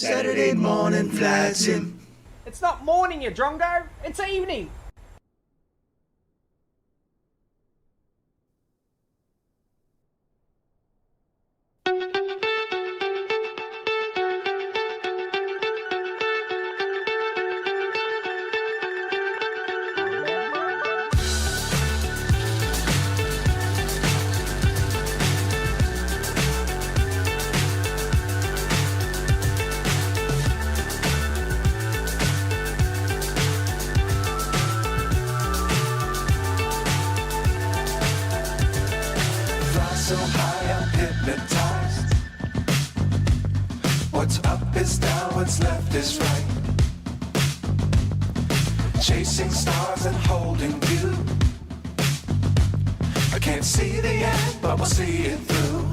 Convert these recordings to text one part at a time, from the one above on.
Saturday morning flights in. It's not morning, you drongo. It's evening. So high I'm hypnotized. What's up is down, what's left is right. Chasing stars and holding you. I can't see the end, but we'll see it through.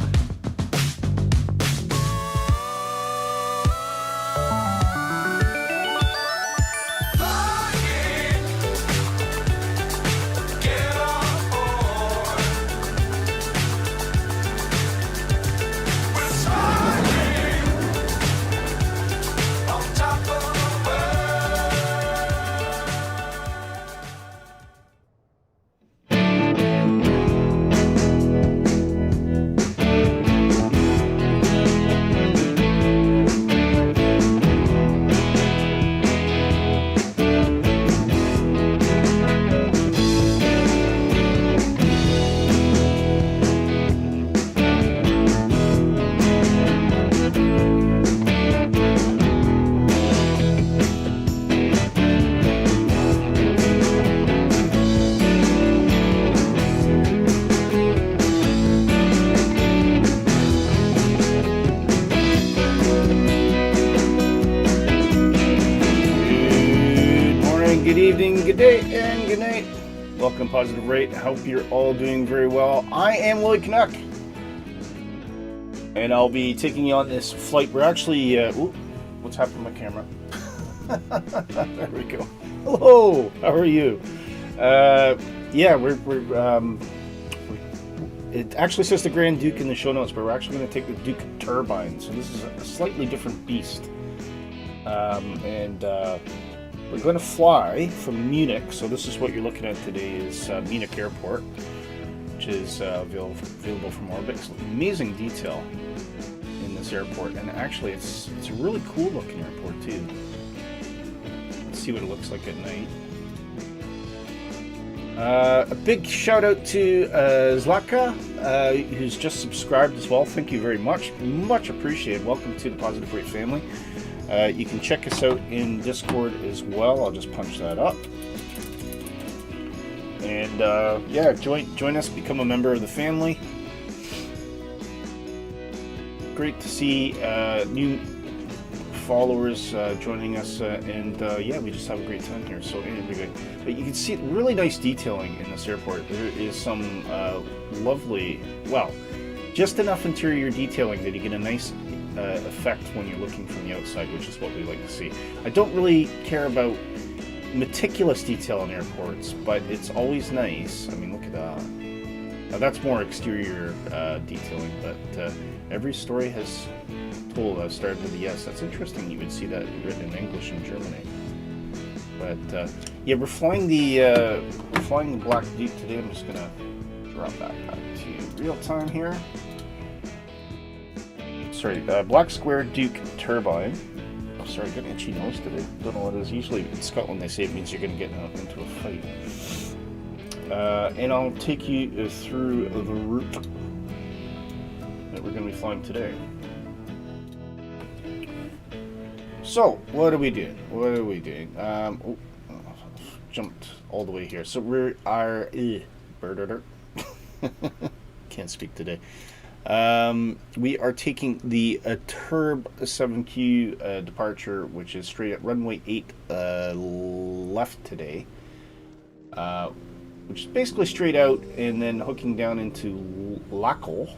Good evening, good day, and good night. Welcome, Positive Rate. I hope you're all doing very well. I am Willie Canuck, and I'll be taking you on this flight. We're actually, what's happened to my camera? There we go. Hello, how are you? It actually says the Grand Duke in the show notes, but we're actually going to take the Duke Turbine. So this is a slightly different beast, we're going to fly from Munich, so this is what you're looking at today is Munich Airport, which is available from orbit. So amazing detail in this airport, and actually it's a really cool looking airport too. Let's see what it looks like at night. A big shout out to Zlatka, who's just subscribed as well. Thank you very much. Much appreciated. Welcome to the Positive Rate family. You can check us out in Discord as well. I'll just punch that up. And join us, become a member of the family. Great to see new followers joining us, we just have a great time here. So anyway, but you can see really nice detailing in this airport. There is some lovely, just enough interior detailing that you get a nice effect when you're looking from the outside, which is what we like to see. I don't really care about meticulous detail in airports, but it's always nice. I mean, look at that. Now that's more exterior detailing, but every story has told started with a yes. That's interesting. You would see that written in English in Germany. But we're flying the Black Duke today. I'm just gonna drop that back to real time here. Sorry, Black Square Duke Turbine. Oh, sorry, I got an itchy nose today. Don't know what it is. Usually in Scotland they say it means you're going to get into a fight. And I'll take you through the route that we're going to be flying today. So, what are we doing? Jumped all the way here. So we are... Can't speak today. We are taking the Turb 7Q departure, which is straight at runway 8 left today, which is basically straight out and then hooking down into Lacal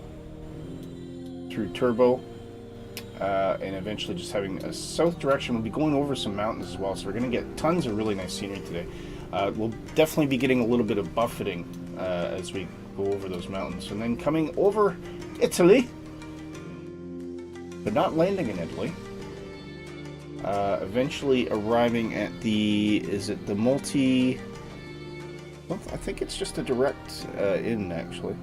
through Turbo, and eventually just having a south direction. We'll be going over some mountains as well, so we're going to get tons of really nice scenery today. We'll definitely be getting a little bit of buffeting as we go over those mountains, and then coming over Italy, but not landing in Italy. eventually arriving at the, is it the multi, well, I think it's just a direct in actually.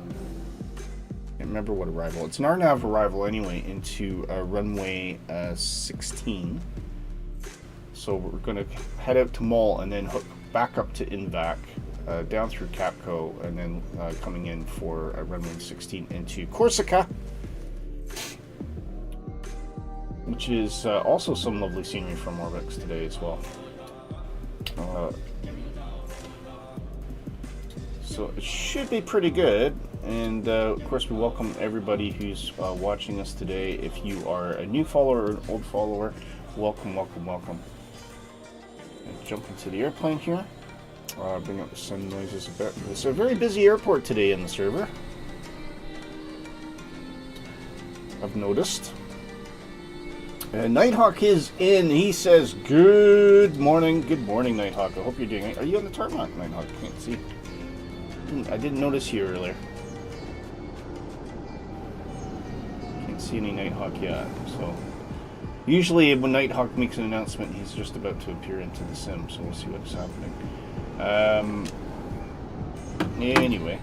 Can't remember what arrival. It's an RNAV arrival anyway into runway 16. So we're going to head out to Mall and then hook back up to INVAC, down through Capco, and then coming in for runway 16 into Corsica, which is also some lovely scenery from Orbix today as well. So it should be pretty good, and of course we welcome everybody who's watching us today. If you are a new follower or an old follower, welcome, welcome, welcome. Jump into the airplane here. Bring up the sun noises a bit. It's a very busy airport today in the server, I've noticed. And Nighthawk is in. He says, good morning, Nighthawk. I hope you're doing it. Are you on the tarmac, Nighthawk? I can't see. I didn't notice you earlier. Can't see any Nighthawk yet. So usually when Nighthawk makes an announcement, he's just about to appear into the sim. So we'll see what's happening. Anyway,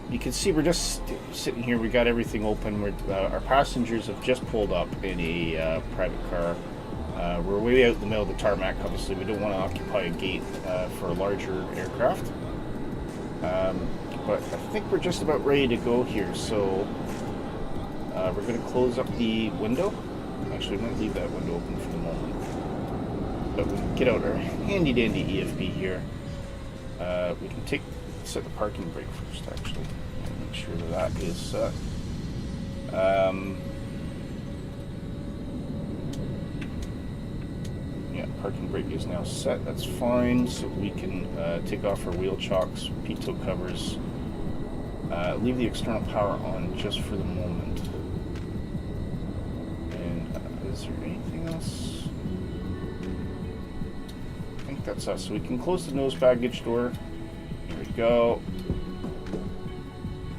you can see we're just sitting here. We got everything open. Our passengers have just pulled up in a private car. We're way out in the middle of the tarmac. Obviously, we don't want to occupy a gate for a larger aircraft. But I think we're just about ready to go here. So we're going to close up the window. Actually, we might leave that window open for the moment. But we can get out our handy dandy EFB here. We can set the parking brake first, actually, and make sure that is set. Yeah, parking brake is now set. That's fine. So we can take off our wheel chocks, pitot covers, leave the external power on just for the moment. And is there anything else? I think that's us. So we can close the nose baggage door. There we go.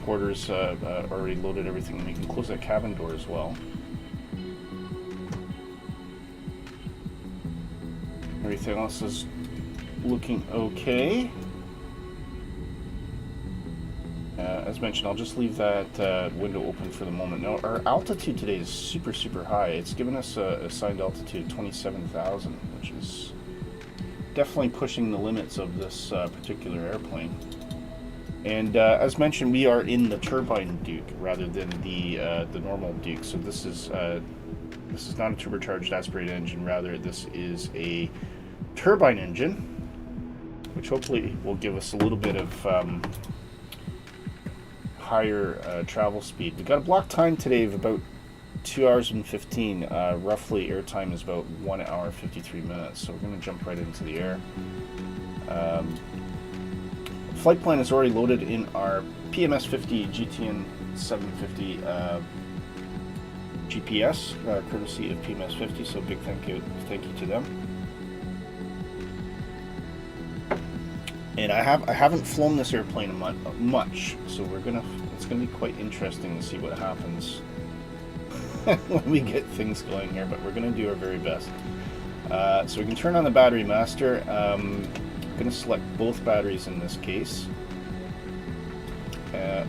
Porter's already loaded everything, and we can close that cabin door as well. Everything else is looking okay. As mentioned, I'll just leave that window open for the moment. Now, our altitude today is super, super high. It's given us a assigned altitude of 27,000, which is definitely pushing the limits of this particular airplane. And as mentioned, we are in the turbine Duke rather than the normal Duke. So this is not a turbocharged aspirated engine. Rather, this is a turbine engine, which hopefully will give us a little bit of higher travel speed. We got a block time today of about 2 hours and 15. Roughly airtime is about 1 hour 53 minutes. So we're going to jump right into the air. Flight plan is already loaded in our PMS-50 GTN 750 GPS, courtesy of PMS-50. So big thank you to them. And I haven't flown this airplane much, so it's gonna be quite interesting to see what happens when we get things going here. But we're gonna do our very best. So we can turn on the battery master. I'm gonna select both batteries in this case.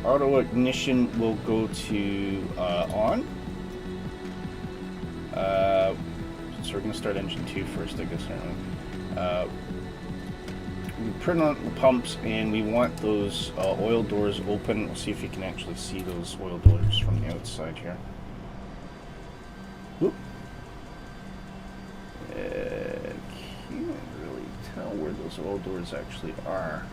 Auto ignition will go to on. So we're gonna start engine 2 first, I guess, aren't we? We turn on the pumps, and we want those oil doors open. We'll see if you can actually see those oil doors from the outside here. Whoop. Can't really tell where those oil doors actually are.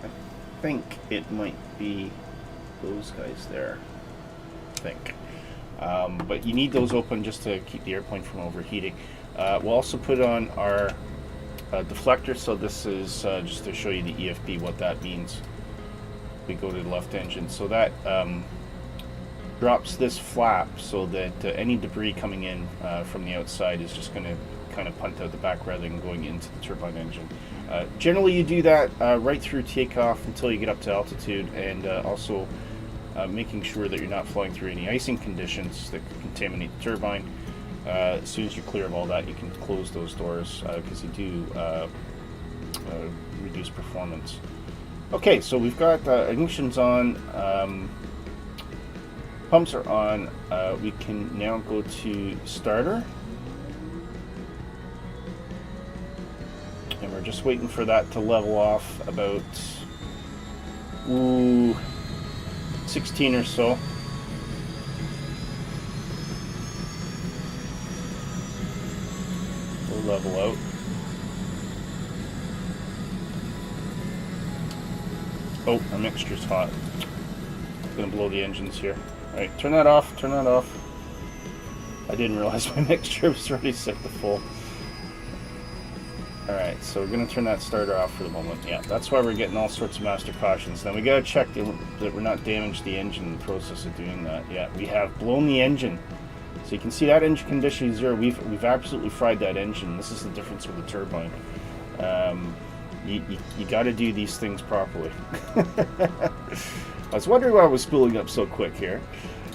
I think it might be those guys there. I think. But you need those open just to keep the airplane from overheating. We'll also put on our deflector. So this is just to show you the EFB, what that means. We go to the left engine. So that drops this flap so that any debris coming in from the outside is just going to kind of punt out the back rather than going into the turbine engine. Generally you do that right through takeoff until you get up to altitude, and also making sure that you're not flowing through any icing conditions that could contaminate the turbine. As soon as you're clear of all that, you can close those doors because they do reduce performance. Okay, so we've got ignitions on, pumps are on. We can now go to starter. And we're just waiting for that to level off about 16 or so. We'll level out. Oh, our mixture's hot. It's gonna blow the engines here. Alright, turn that off, turn that off. I didn't realize my mixture was already set to full. Alright, so we're going to turn that starter off for the moment. Yeah, that's why we're getting all sorts of master cautions. Now we got to check that we're not damaged the engine in the process of doing that. Yeah, we have blown the engine. So you can see that engine condition is 0. We've absolutely fried that engine. This is the difference with the turbine. You got to do these things properly. I was wondering why I was spooling up so quick here.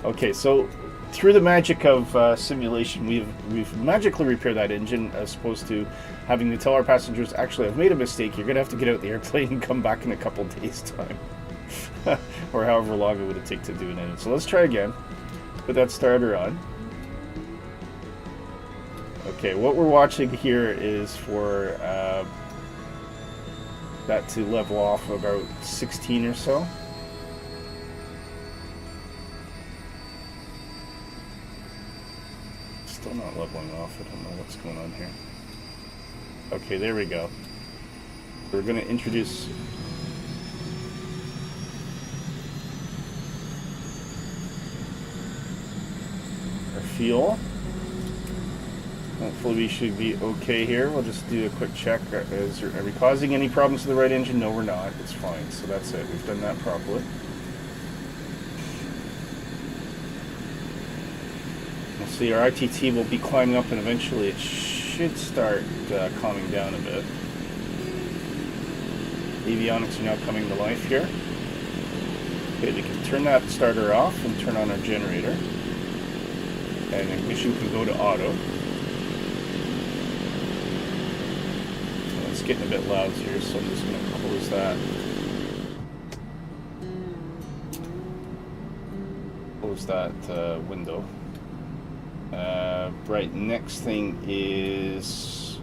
Okay, so through the magic of simulation, we've magically repaired that engine, as opposed to having to tell our passengers, actually, I've made a mistake. You're going to have to get out the airplane and come back in a couple days' time. Or however long it would take to do an engine. So let's try again. Put that starter on. Okay, what we're watching here is for that to level off about 16 or so. Still not leveling off. I don't know what's going on here. Okay, there we go. We're going to introduce our fuel. Hopefully we should be okay here. We'll just do a quick check. Are we causing any problems with the right engine? No, we're not. It's fine. So that's it. We've done that properly. We'll see our ITT will be climbing up, and eventually it should start calming down a bit. Avionics are now coming to life here. Okay, we can turn that starter off and turn on our generator. And ignition can go to auto. It's getting a bit loud here, so I'm just going to close that. Close that window. Right, next thing is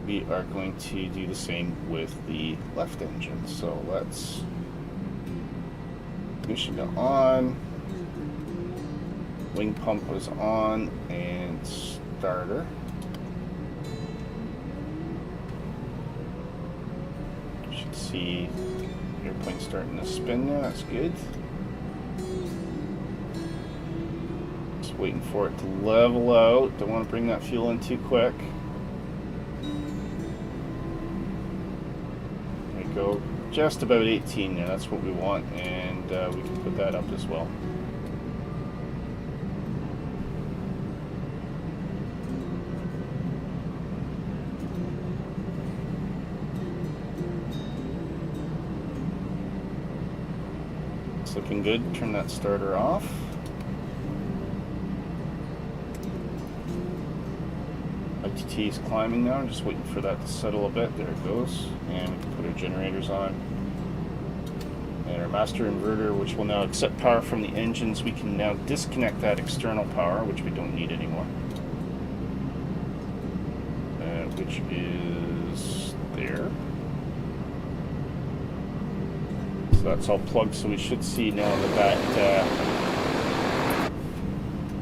we are going to do the same with the left engine. So let's ignition go on, wing pump was on, and starter. You should see airplane starting to spin now. That's good. Waiting for it to level out. Don't want to bring that fuel in too quick. There we go. Just about 18 there. That's what we want, and we can put that up as well. It's looking good. Turn that starter off. ITT is climbing now. I'm just waiting for that to settle a bit. There it goes. And we can put our generators on. And our master inverter, which will now accept power from the engines. We can now disconnect that external power, which we don't need anymore. Which is there. So that's all plugged. So we should see now that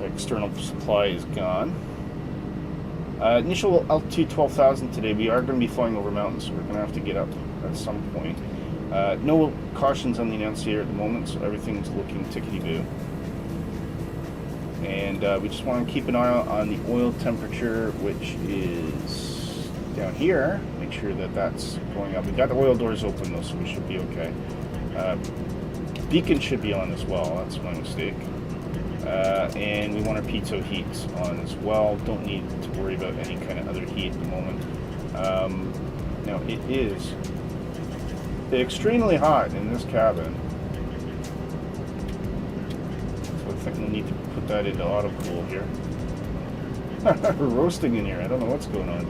external supply is gone. Initial altitude 12,000 today. We are going to be flying over mountains, so we're going to have to get up at some point. No cautions on the annunciator at the moment, so everything's looking tickety-boo. And we just want to keep an eye on the oil temperature, which is down here. Make sure that that's going up. We've got the oil doors open, though, so we should be okay. Beacon should be on as well. That's my mistake. And we want our pitot heats on as well. Don't need to worry about any kind of other heat at the moment. Now it is extremely hot in this cabin. So I think we'll need to put that into auto cool here. We're roasting in here. I don't know what's going on.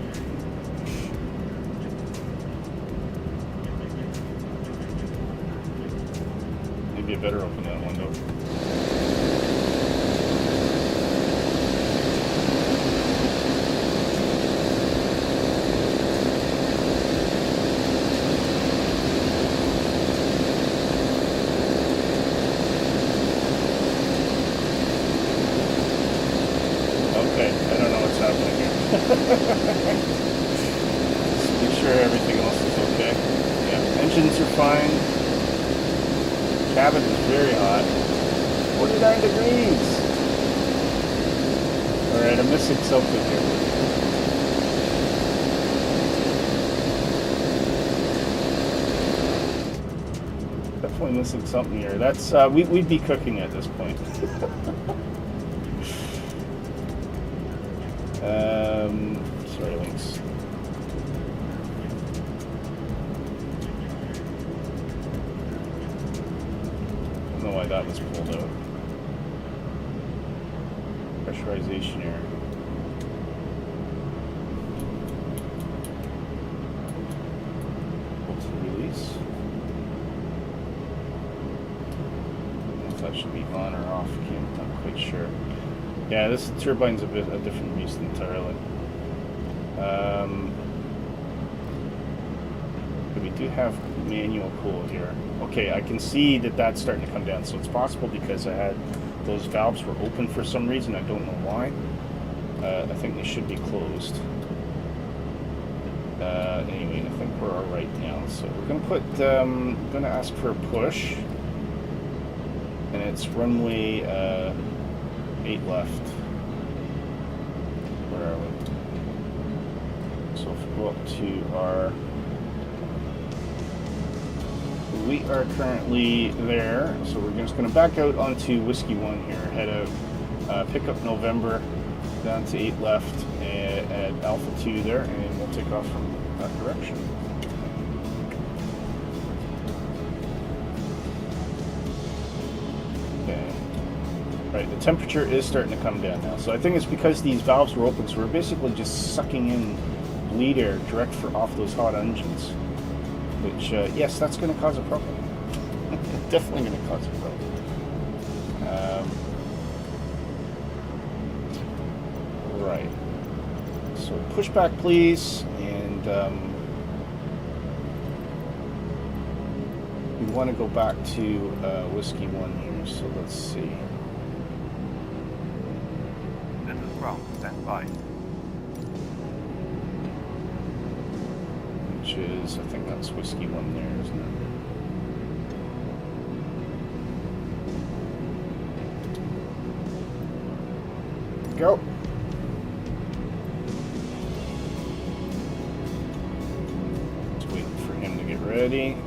Maybe I better open that window. Okay, I don't know what's happening here. Just make sure everything else is okay. Yeah, engines are fine. Cabin is very hot. 49 degrees. Alright, I'm missing something here. Definitely missing something here. That's we'd be cooking at this point. Sorry, links. I don't know why that was pulled out. Pressurization error. To release. I don't know if that should be on or off. I'm not quite sure. Yeah, this turbine's a different beast entirely. But we do have manual cool here. Okay, I can see that that's starting to come down. So it's possible because I had those valves were open for some reason. I don't know why. I think they should be closed. Anyway, I think we're all right now. So we're gonna put. Gonna ask for a push, and it's runway 8 left. Where are we? So if we go up to our... We are currently there, so we're just going to back out onto Whiskey 1 here, head out, pick up November, down to 8 left, at Alpha 2 there, and we'll take off from that direction. Okay. Right, the temperature is starting to come down now. So I think it's because these valves were open, so we're basically just sucking in bleed air direct off those hot engines. Which, yes, that's going to cause a problem. Definitely going to cause a problem. Right. So push back, please, and we want to go back to Whiskey 1 here, so let's see. Stand by. Which is, I think that's Whiskey 1 there, isn't it? Go. Just waiting for him to get ready.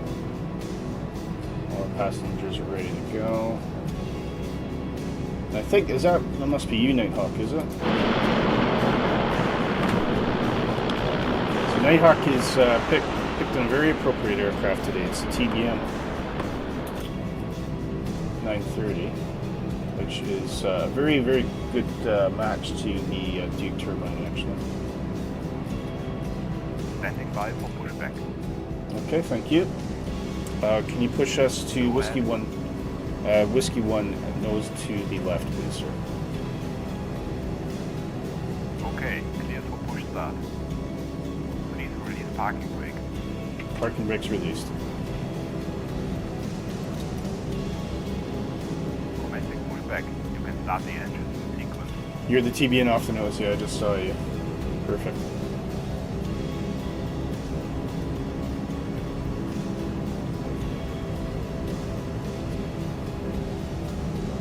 All our passengers are ready to go. I think, that must be you, Nighthawk, is it? So Nighthawk is picked on a very appropriate aircraft today. It's the TBM 930, which is a very, very good match to the Duke turbine, actually. Standing by for pushback. Okay, thank you. Can you push us to Whiskey 1? Whiskey 1 nose to the left, please, sir. Okay, clear for push start. Please release parking brake. Parking brakes released. Commencing pushback. You can start the engine sequence. You're the TBN off the nose, yeah, I just saw you. Perfect.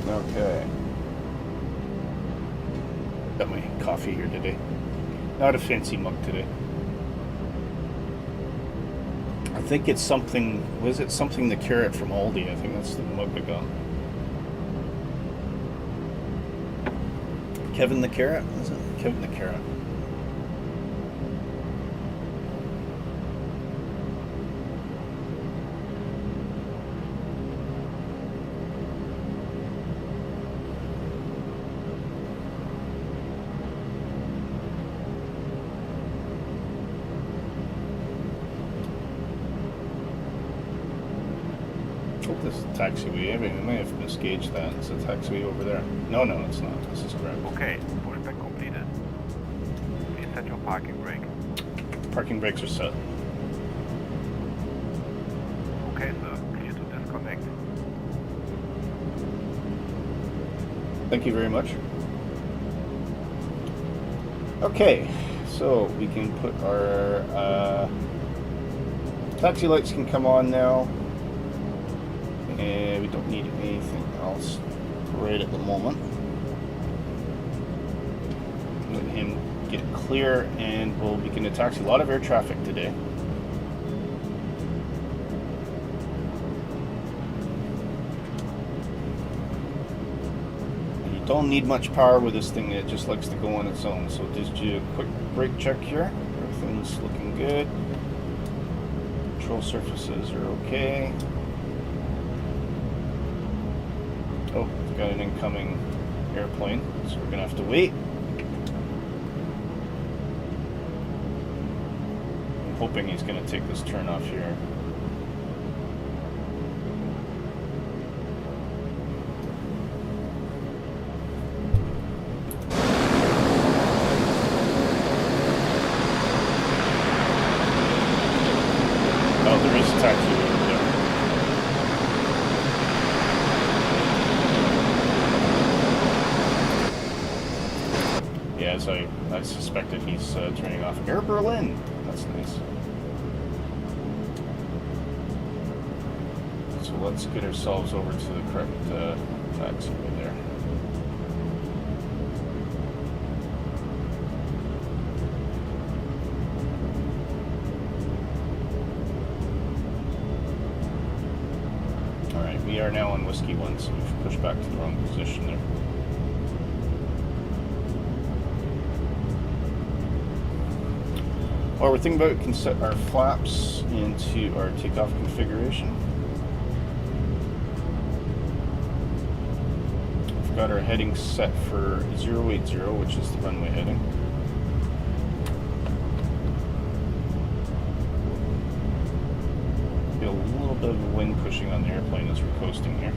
Okay. Got my coffee here today. Not a fancy mug today. I think it's something, was it something the carrot from Aldi? I think that's the mug I got. Kevin the Carrot? Is it? Kevin the Carrot. hope this is a taxiway. I mean, I might have misgauged that. It's a taxiway over there. No, no, it's not. This is correct. Okay, pushback completed. Please set your parking brake. Parking brakes are set. Okay, sir. Clear to disconnect. Thank you very much. Okay, so we can put our taxi lights can come on now, and we don't need anything else right at the moment. Let him get clear, and we'll begin to taxi. A lot of air traffic today. Don't need much power with this thing. It just likes to go on its own. So just do a quick brake check here. Everything's looking good. Control surfaces are okay. Oh, we've got an incoming airplane, so we're gonna have to wait. I'm hoping he's gonna take this turn off here. I suspected he's turning off Air Berlin. That's nice. So let's get ourselves over to the correct taxiway there. Alright, we are now on Whiskey 1, so we've pushed back to the wrong position there. While we're thinking about it, we can set our flaps into our takeoff configuration. We've got our heading set for 080, which is the runway heading. Feel a little bit of a wind pushing on the airplane as we're coasting here.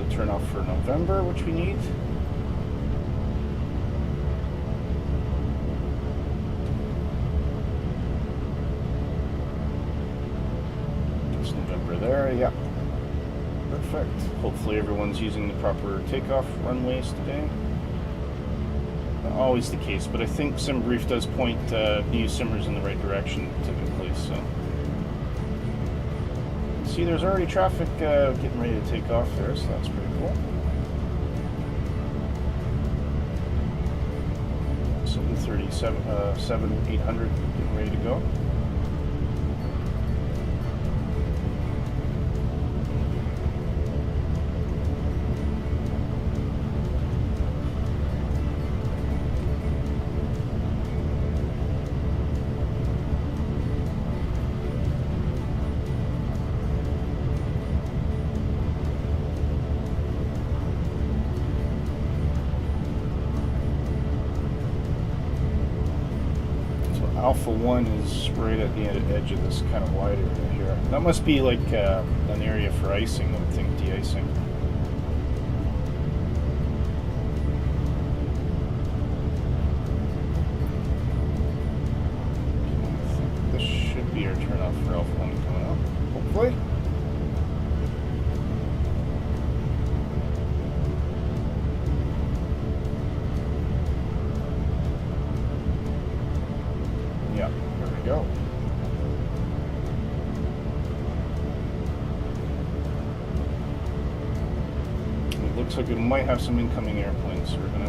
Turn off for November, which we need. It's November there, yeah. Perfect. Hopefully everyone's using the proper takeoff runways today. Not always the case, but I think SimBrief does point new simmers in the right direction typically, so. See, there's already traffic getting ready to take off there, so that's pretty cool. 737, 800 getting ready to go. Alpha 1 is right at the edge of this kind of wide area here. That must be like an area for icing, I would think, de-icing. I think this should be our turnoff for Alpha 1 coming up, hopefully. Go. It looks like we might have some incoming airplanes, so we're gonna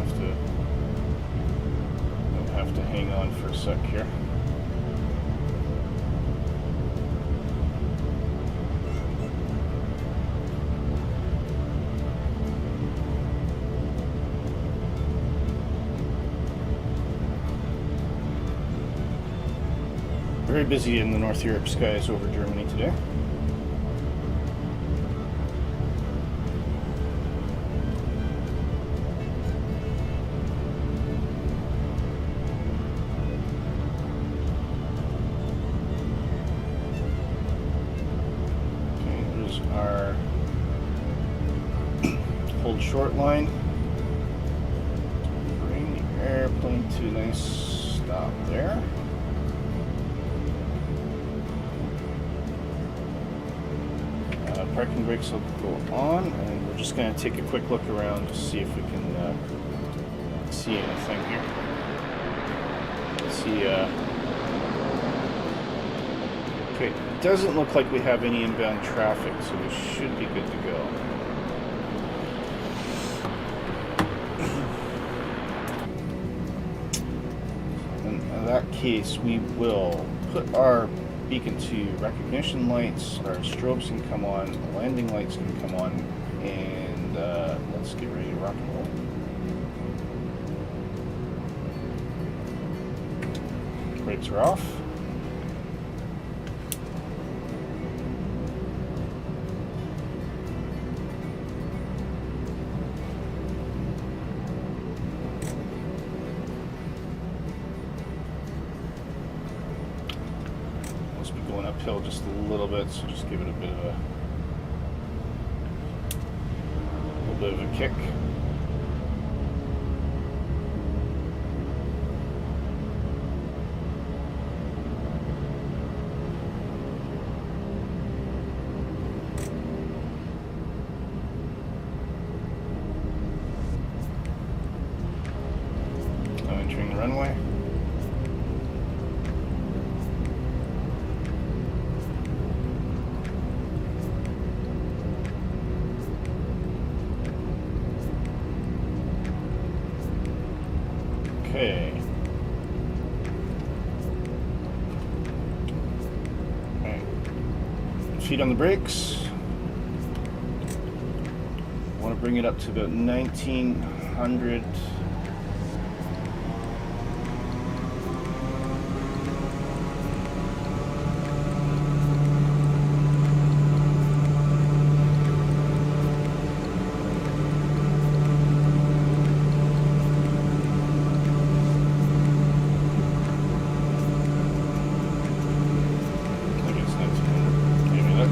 have to hang on for a sec here. very busy in the North Europe skies over Germany today. Okay, there's our hold short line. Bring the airplane to a nice stop there. Parking brakes will go on, and we're just going to take a quick look around to see if we can see anything here. See, okay, it doesn't look like we have any inbound traffic, so we should be good to go. In that case, we will put our beacon to recognition lights, our strobes can come on, the landing lights can come on, and let's get ready to rock and roll. Brakes are off. Going uphill just a little bit, so just give it a little bit of a kick. I'm entering the runway. Okay. Alright. Feet on the brakes. I want to bring it up to about 1900.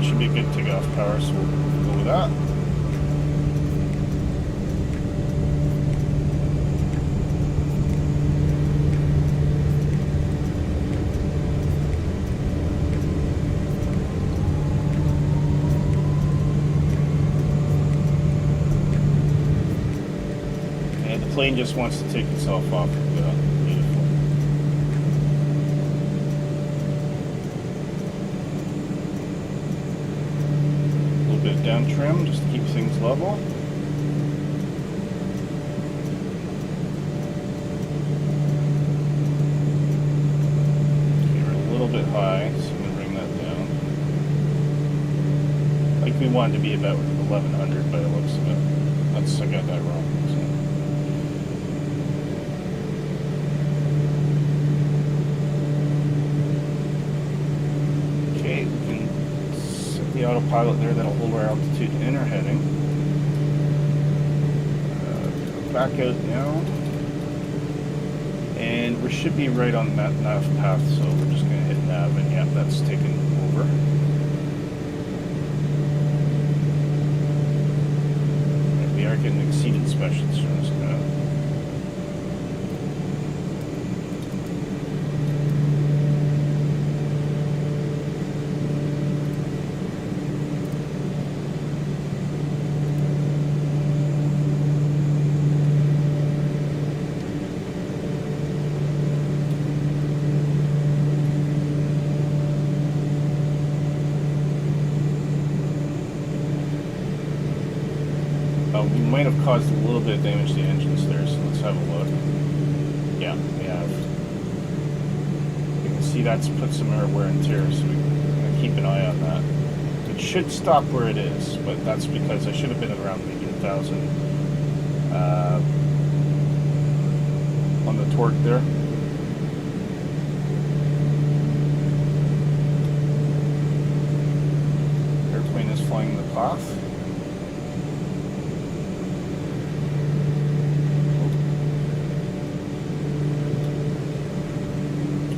Should be good takeoff power, so we'll go with that. And the plane just wants to take itself off. Beautiful. Bit of down trim just to keep things level. Okay, we're a little bit high, so I'm going to bring that down. Like we wanted to be about 1100 by the looks of it. I got that wrong. So. Okay, we can the autopilot there, that'll hold our altitude and our heading. Back out now, and we should be right on that nav path, so we're just going to hit nav, and yeah, that's taken over. And we are getting exceeded specials from this now. We might have caused a little bit of damage to the engines there, so let's have a look. Yeah, we have. You can see that's put some air wear and tear, so we're going to keep an eye on that. It should stop where it is, but that's because I should have been around maybe 1,000 on the torque there. following the path.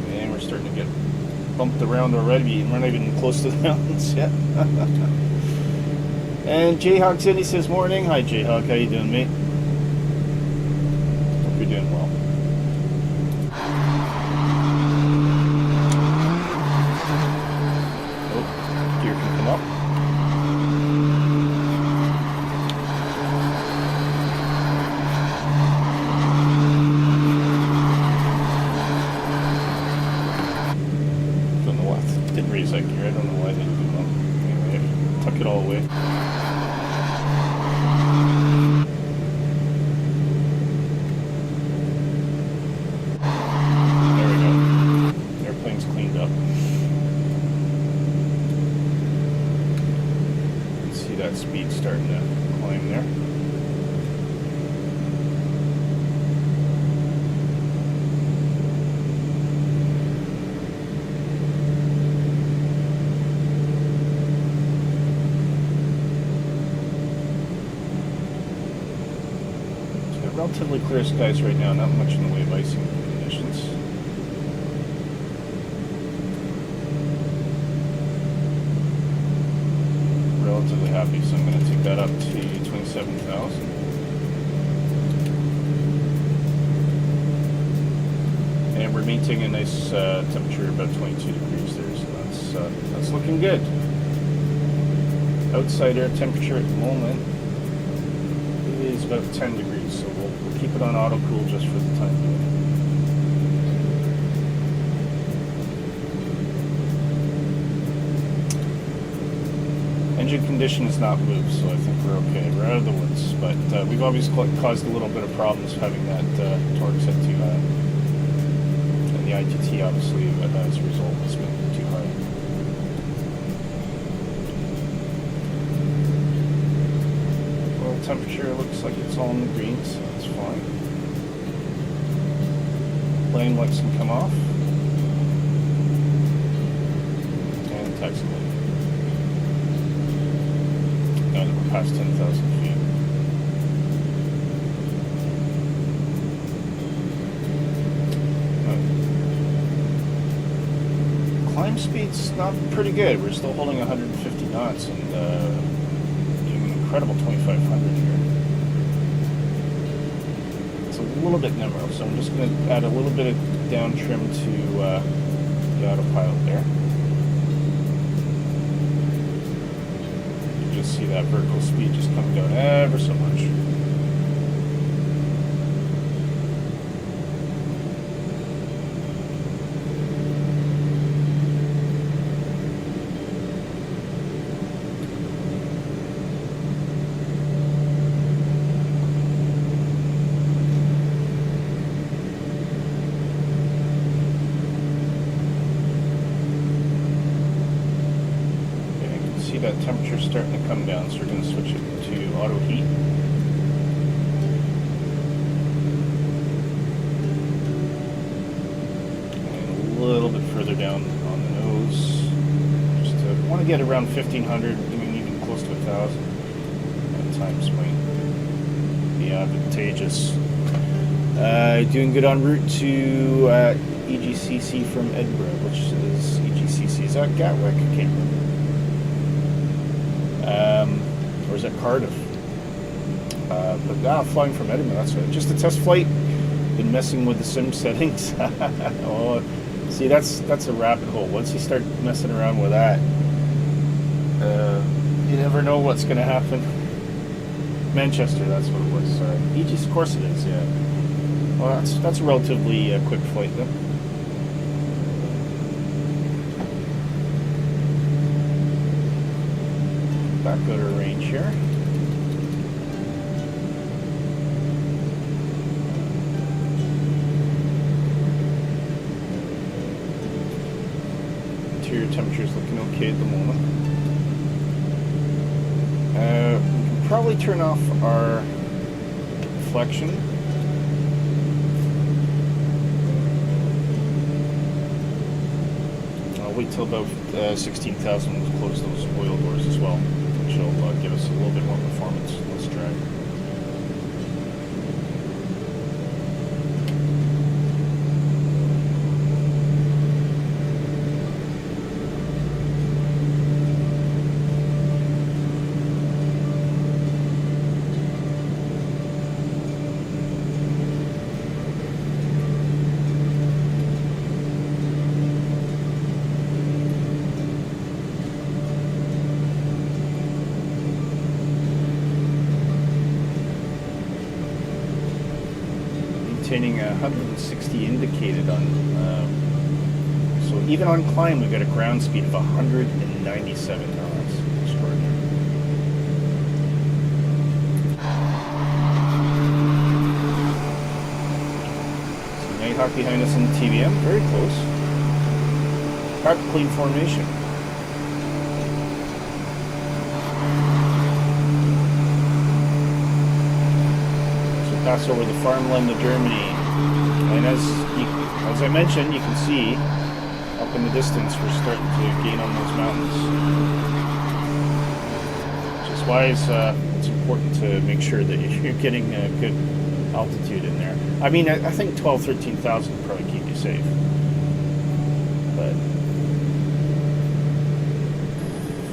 And we're starting to get bumped around already, and we're not even close to the mountains yet. And Jayhawk's in, he says, morning. Hi Jayhawk, how you doing, mate? Hope you're doing well. Oh, gear can come up. Don't know why. Didn't raise that gear. I don't know why they didn't do that. Anyway, tuck it all away. Speed starting to climb there. It's got relatively clear skies right now, not much in the way of icing conditions. Relatively happy, so I'm going to take that up to 27,000. And we're maintaining a nice temperature, about 22 degrees there, so that's looking good. Outside air temperature at the moment is about 10 degrees, so we'll keep it on auto cool just for the time being. Engine condition has not moved, so I think we're okay. We're out of the woods, but we've obviously caused a little bit of problems having that torque set too high. And the ITT, obviously, as a result, has been too high. Well, temperature looks like it's all in the green, so that's fine. Landing lights can come off. And taxi light. Now that we're past 10,000 feet. Climb speed's not pretty good. We're still holding 150 knots and doing an incredible 2,500 here. It's a little bit nimble, so I'm just going to add a little bit of down trim to the autopilot there. See that vertical speed just coming down ever so much. That temperature starting to come down, so we're going to switch it to auto heat. And a little bit further down on the nose. Just want to get around 1,500, doing even close to 1,000 at times might be advantageous. Doing good en route to EGCC from Edinburgh, which is EGCC. Is that Gatwick? I can't remember. Or is that Cardiff? But now flying from Edinburgh, that's just a test flight. Been messing with the sim settings. Oh, see, that's a rabbit hole. Once you start messing around with that, you never know what's going to happen. Manchester, that's what it was. Sorry, EG's, of course it is. Yeah. Well, that's a relatively quick flight then. Back out of range here. Interior temperature is looking okay at the moment. We can probably turn off our deflection. I'll wait till about 16,000 to close those oil doors as well. which will give us a little bit more performance. Let's drive. Maintaining 160 indicated on, so even on climb we've got a ground speed of 197 knots. Extraordinary. So Nighthawk behind us in the TBM, very close. Practically in formation. Pass over the farmland of Germany, and as I mentioned, you can see up in the distance we're starting to gain on those mountains, which is why it's important to make sure that you're getting a good altitude in there. I mean, I think 13,000 would probably keep you safe, but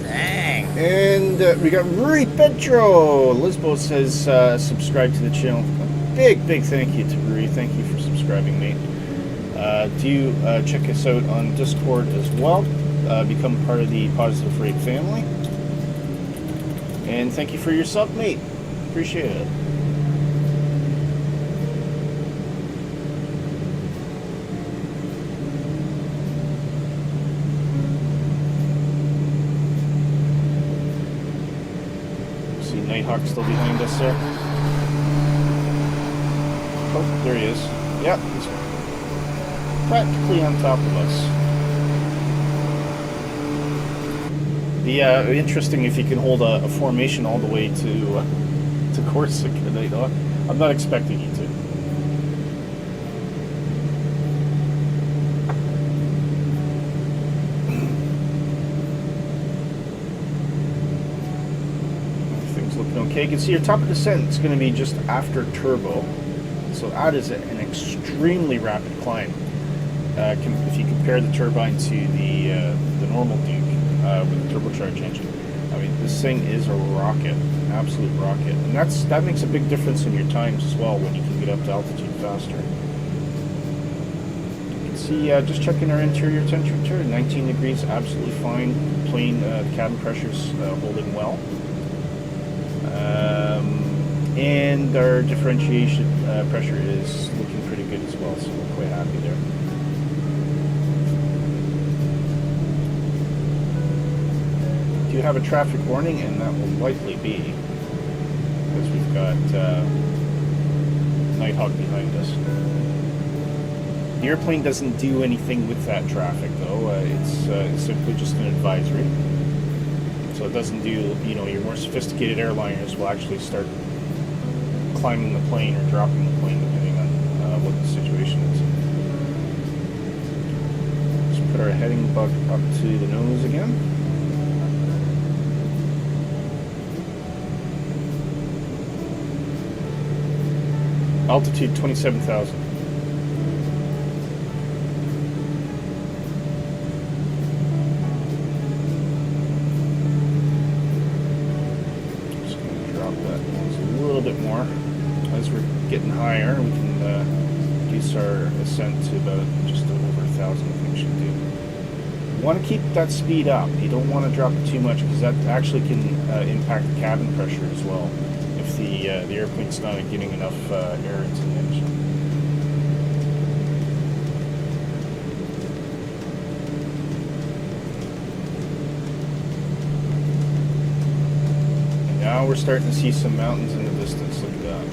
Dang. and we got Rui Pedro. Lisbo says subscribe to the channel. Big thank you to Rui. Thank you for subscribing, mate. Do check us out on Discord as well. Become part of the Positive Rate family. And thank you for your sub, mate. Appreciate it. See Nighthawk still behind us there. Oh, there he is. Yep, he's practically on top of us. The interesting if you can hold a formation all the way to Corsica, Nighthawk. I'm not expecting you to. Everything's looking okay. You can see your top of descent. It's going to be just after turbo. So that is an extremely rapid climb. If you compare the turbine to the normal Duke with the turbocharged engine, I mean this thing is a rocket, an absolute rocket, and that makes a big difference in your times as well when you can get up to altitude faster. You can see just checking our interior temperature, 19 degrees, absolutely fine. Plane cabin pressure's holding well. And our differentiation pressure is looking pretty good as well, so we're quite happy there. Do you have a traffic warning? And that will likely be because we've got Nighthawk behind us. The airplane doesn't do anything with that traffic though. It's simply just an advisory. So it doesn't do, you know, your more sophisticated airliners will actually start climbing the plane or dropping the plane depending on what the situation is. Let's put our heading bug up to the nose again. Altitude 27,000. Just going to drop that a little bit more. As we're getting higher, we can reduce our ascent to about just over 1,000. I think we should do. You want to keep that speed up. You don't want to drop it too much because that actually can impact the cabin pressure as well if the airplane's not getting enough air into the engine. And now we're starting to see some mountains in the distance. Look at that.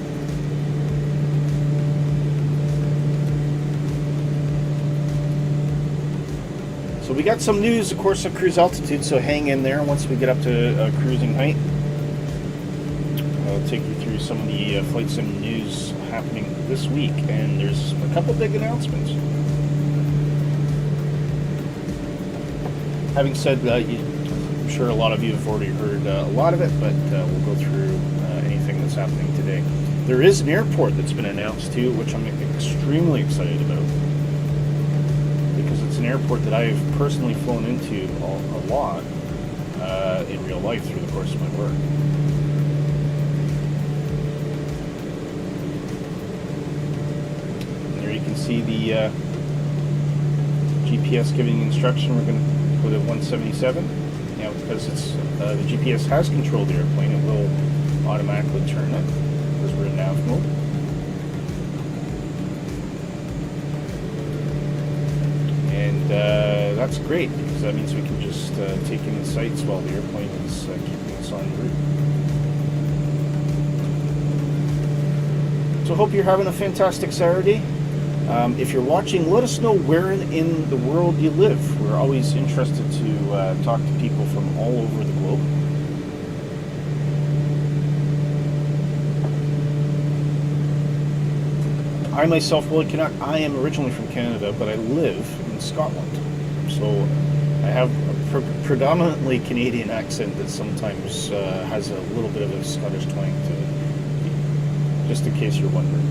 So we got some news, of course, of cruise altitude, so hang in there once we get up to cruising height. I'll take you through some of the flight sim news happening this week, and there's a couple big announcements. Having said that, I'm sure a lot of you have already heard a lot of it, but we'll go through anything that's happening today. There is an airport that's been announced too, which I'm extremely excited about, because it's an airport that I've personally flown into a lot in real life through the course of my work. And there you can see the GPS giving instruction. We're going to go to 177. Now, because it's the GPS has controlled the airplane, it will automatically turn it because we're in nav mode. And that's great, because that means we can just take in the sights while the airplane is keeping us en route. So I hope you're having a fantastic Saturday. If you're watching, let us know where in the world you live. We're always interested to talk to people from all over the globe. I myself, Willie Canuck, I am originally from Canada, but I live in Scotland. So I have a predominantly Canadian accent that sometimes has a little bit of a Scottish twang to it, just in case you're wondering.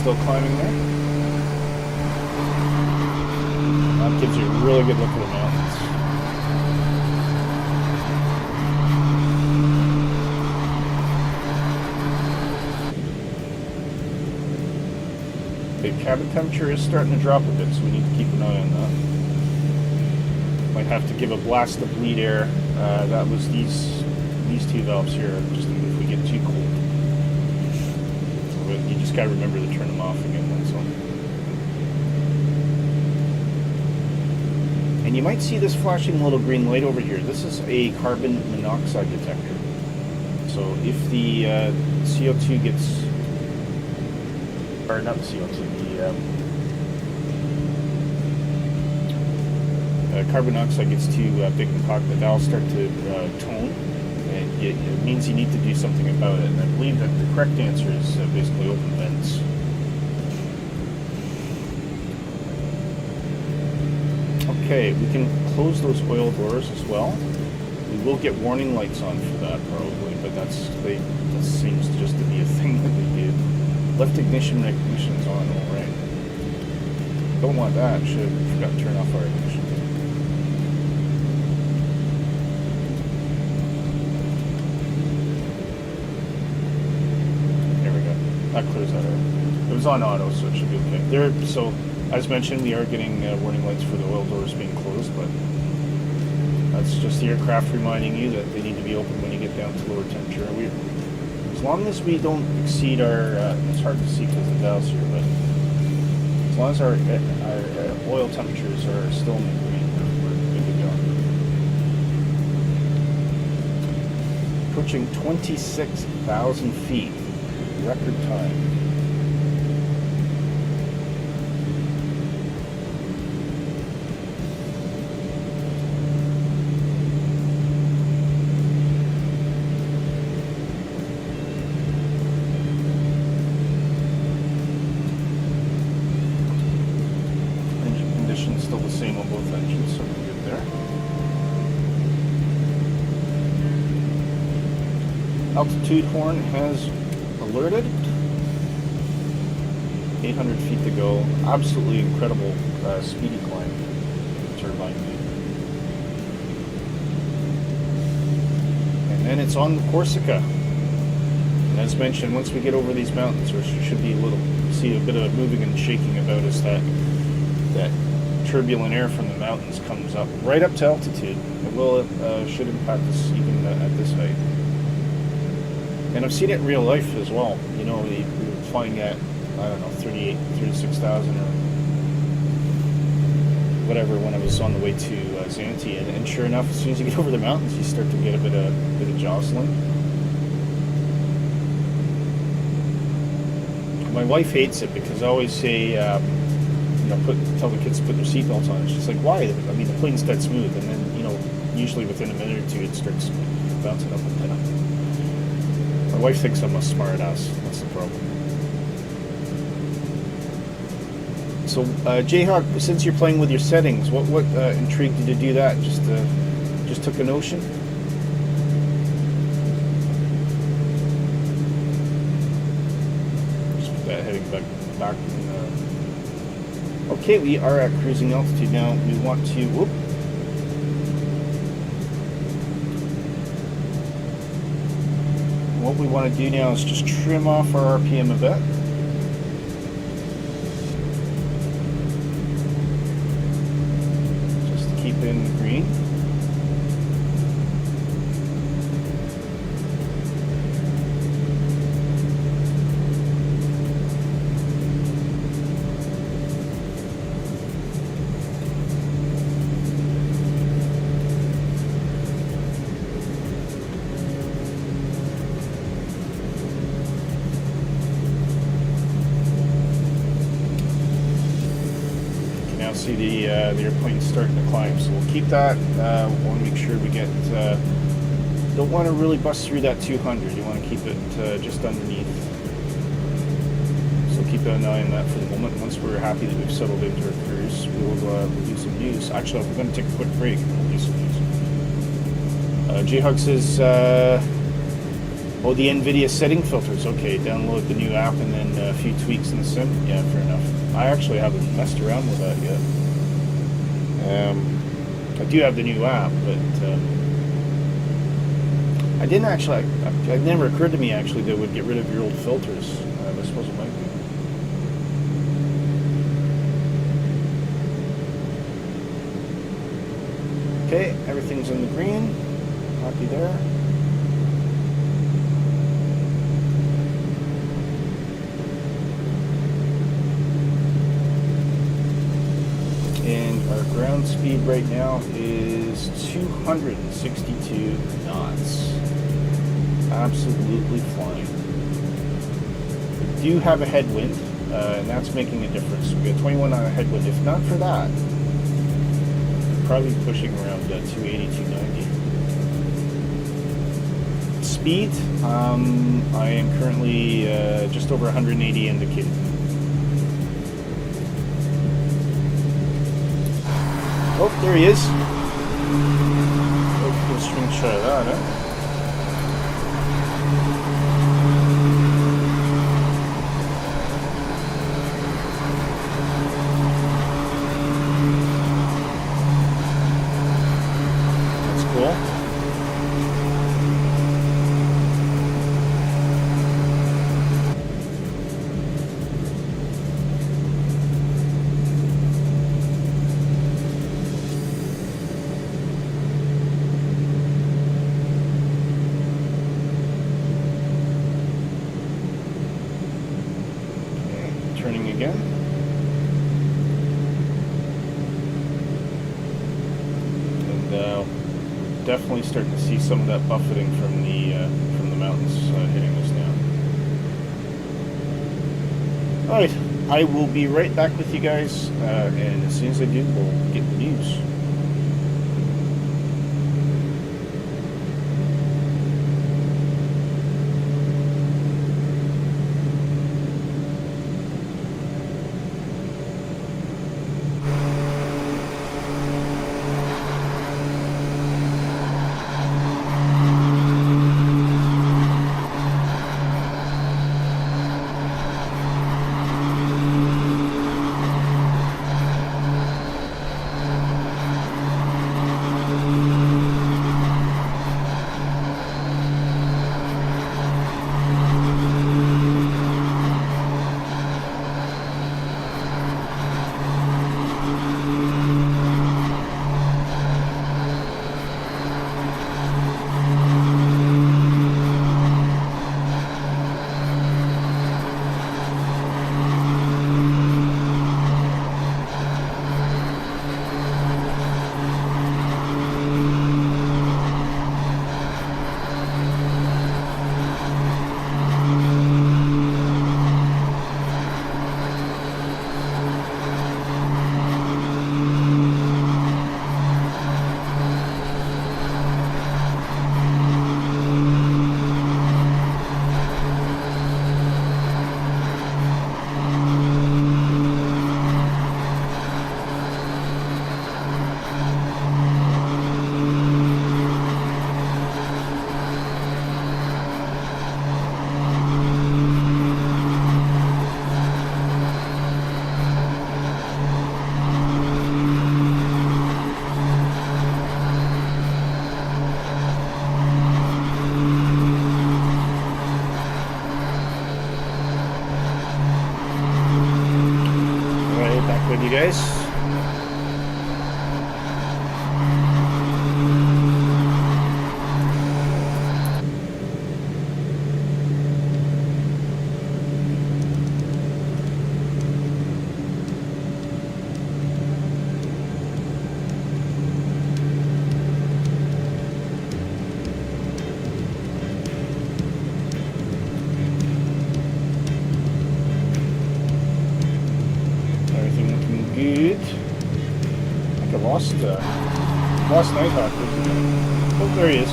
Still climbing there. That gives you a really good look at the mountains. The cabin temperature is starting to drop a bit, so we need to keep an eye on that. Might have to give a blast of bleed air. That was these two valves here, just if we get too cold. You just gotta remember to turn them off again once on. And you might see this flashing little green light over here. This is a carbon monoxide detector. So if the CO2 gets, or not the CO2, the carbon monoxide gets too big in the cockpit, the valves start to tone. It means you need to do something about it, and I believe that the correct answer is basically open vents. Okay, we can close those oil doors as well. We will get warning lights on for that probably, but that seems just to be a thing that we do. Left ignition recognition's on, all right. Don't want that. Forgot to turn off our ignition. That clears that out. It was on auto, so it should be okay. So, as mentioned, we are getting warning lights for the oil doors being closed, but that's just the aircraft reminding you that they need to be open when you get down to lower temperature. As long as we don't exceed our, it's hard to see because of the valves here, but as long as our oil temperatures are still in the green, we're good to go. Approaching 26,000 feet. Record time. Engine condition still the same on both engines, so we're good there. Altitude horn has alerted. 800 feet to go. Absolutely incredible speedy climb turbine made. And then it's on Corsica. And as mentioned, once we get over these mountains, there should be see a bit of moving and shaking about as that turbulent air from the mountains comes up right up to altitude. It should impact us even at this height. And I've seen it in real life as well. You know, we were flying at, I don't know, 36,000 or whatever when I was on the way to Zante. And sure enough, as soon as you get over the mountains, you start to get a bit of jostling. My wife hates it because I always say, tell the kids to put their seatbelts on. She's like, why? I mean, the plane's dead smooth. And then, usually within a minute or two it starts bouncing up and down. My wife thinks I'm a smart ass. That's the problem. So, Jayhawk, since you're playing with your settings, what intrigued you to do that? Just took a notion? Just put that heading back. Okay, we are at cruising altitude now. We want to. Whoop. What we want to do now is just trim off our RPM a bit. Keep in green. See the airplane starting to climb, so we'll keep that. Want to make sure we get. Don't want to really bust through that 200. You want to keep it just underneath. So keep an eye on that for the moment. Once we're happy that we've settled into our cruise, we'll do some news. Actually, we're going to take a quick break and we'll do some news. Jayhawk says, "Oh, the NVIDIA setting filters. Okay, download the new app and then a few tweaks in the sim." Yeah, fair enough. I actually haven't messed around with that yet. I do have the new app, but I didn't actually. It never occurred to me actually that it would get rid of your old filters. I suppose it might be. Okay, everything's in the green. Happy there. And our ground speed right now is 262 knots. Absolutely flying. We do have a headwind, and that's making a difference. We got 21 knot headwind. If not for that, we're probably pushing around 280, 290. Speed, I am currently just over 180 indicated. Oh, there he is. Oh, good string shot of that, huh? That's cool. Again. And definitely starting to see some of that buffeting from the mountains hitting us now. Alright, I will be right back with you guys, and as soon as I do, we'll get the news. you guys. Good. I think I lost Nighthawk. Oh, there he is.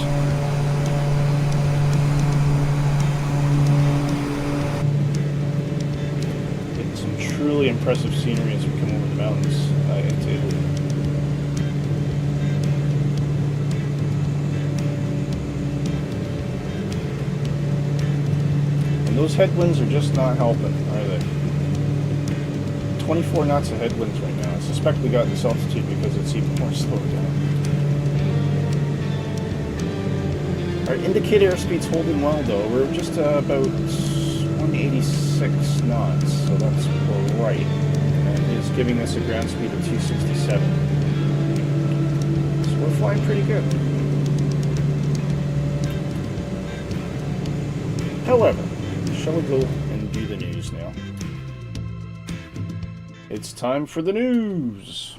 Getting some truly impressive scenery as we come over the mountains into Italy. And those headwinds are just not helping, are they? 24 knots of headwinds right now. I suspect we got this altitude because it's even more slowed down. Our indicator airspeed's holding well though. We're just about 186 knots, so that's right. And that is giving us a ground speed of 267. So we're flying pretty good. However, shall we go and do the news now? It's time for the news.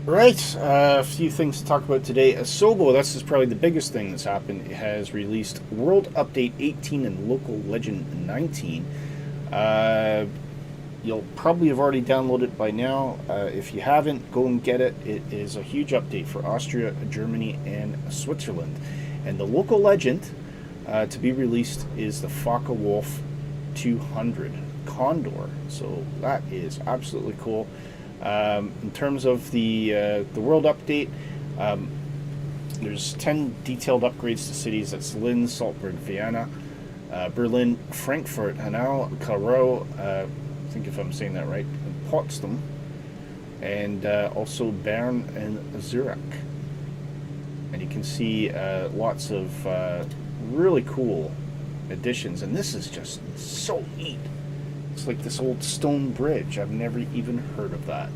Right, a few things to talk about today. Asobo, this is probably the biggest thing that's happened, has released World Update 18 and Local Legend 19. You'll probably have already downloaded it by now. If you haven't, go and get it. It is a huge update for Austria, Germany, and Switzerland. And the Local Legend to be released is the Focke-Wulf 200 Condor. So that is absolutely cool. In terms of the world update, there's 10 detailed upgrades to cities. That's Linz, Salzburg, Vienna, Berlin, Frankfurt, Hanau, Karau, I think if I'm saying that right, and Potsdam, and also Bern and Zurich. And you can see lots of really cool additions, and this is just so neat. It's like this old stone bridge. I've never even heard of that.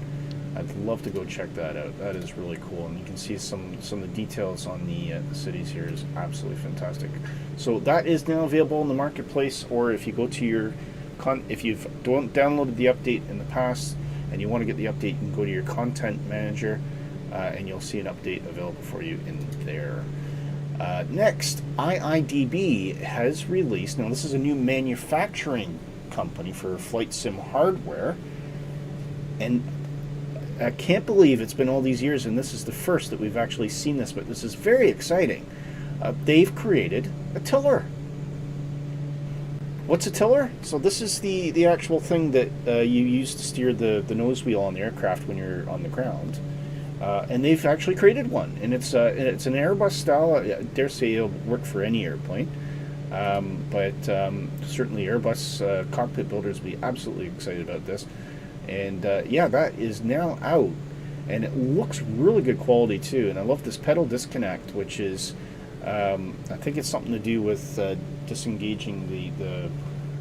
I'd love to go check that out. That is really cool, and you can see some of the details on the cities here is absolutely fantastic. So that is now available in the marketplace, or if you go to your if you've downloaded the update in the past and you want to get the update, you can go to your content manager and you'll see an update available for you in there. Next, IIDB has released. Now this is a new manufacturing company for flight sim hardware, and I can't believe it's been all these years and this is the first that we've actually seen this, but this is very exciting. They've created a tiller. What's a tiller? So this is the actual thing that you use to steer the nose wheel on the aircraft when you're on the ground, and they've actually created one, and it's an Airbus style. I dare say it'll work for any airplane. But certainly Airbus cockpit builders will be absolutely excited about this. And yeah, that is now out, and it looks really good quality too. And I love this pedal disconnect, which is I think it's something to do with disengaging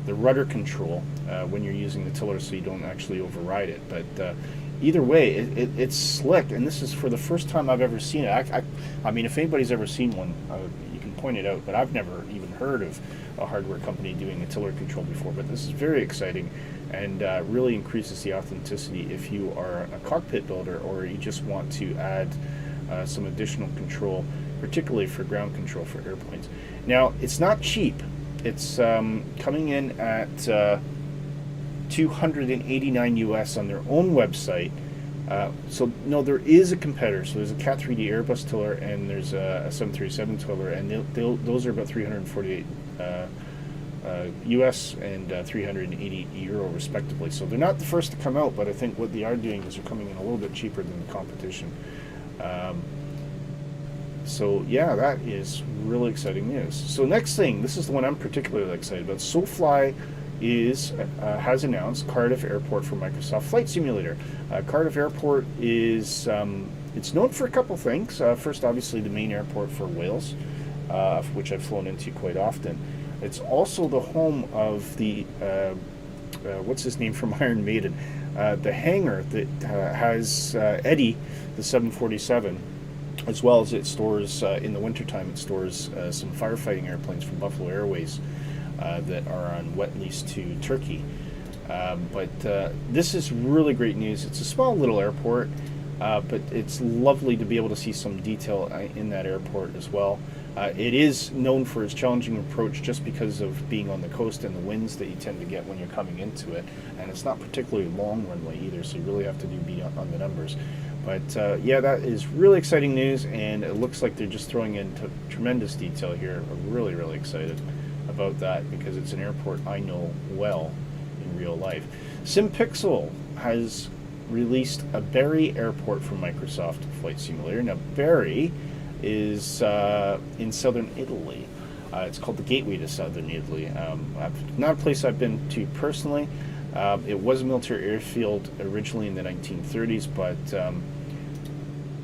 the rudder control when you're using the tiller, so you don't actually override it. But either way, it's slick, and this is for the first time I've ever seen it. I mean, if anybody's ever seen one, you can point it out, but I've never even heard of a hardware company doing a tiller control before. But this is very exciting, and really increases the authenticity if you are a cockpit builder or you just want to add some additional control, particularly for ground control for airplanes. Now, it's not cheap. It's coming in at $289 US on their own website. So no, there is a competitor. So there's a Cat 3D Airbus tiller, and there's a 737 tiller, and those are about 348 US and 380 euro respectively. So they're not the first to come out, but I think what they are doing is they're coming in a little bit cheaper than the competition. So yeah, that is really exciting news. So next thing, this is the one I'm particularly excited about. SoFly has announced Cardiff Airport for Microsoft Flight Simulator. Cardiff Airport is it's known for a couple things. First, obviously, the main airport for Wales, which I've flown into quite often. It's also the home of the what's his name from Iron Maiden, the hangar that has Eddie, the 747, as well as it stores in the wintertime. It stores some firefighting airplanes from Buffalo Airways that are on wet lease to Turkey. But this is really great news. It's a small little airport, but it's lovely to be able to see some detail in that airport as well. It is known for its challenging approach just because of being on the coast and the winds that you tend to get when you're coming into it. And it's not particularly long runway either, so you really have to be on the numbers. But yeah, that is really exciting news, and it looks like they're just throwing in tremendous detail here. I'm really, really excited about that because it's an airport I know well in real life. SimPixel has released a Bari airport for Microsoft Flight Simulator. Now, Bari is in southern Italy. It's called the Gateway to Southern Italy. Not a place I've been to personally. It was a military airfield originally in the 1930s, but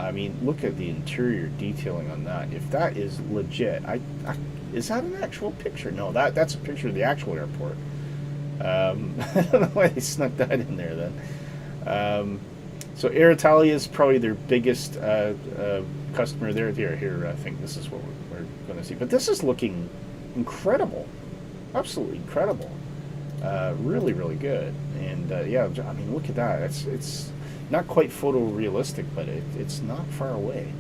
I mean, look at the interior detailing on that. If that is legit, is that an actual picture? No, that's a picture of the actual airport. I don't know why they snuck that in there then. So Air Italia is probably their biggest customer there. Here, I think this is what we're going to see. But this is looking incredible, absolutely incredible. Really, really good. And yeah, I mean, look at that. It's not quite photorealistic, but it's not far away.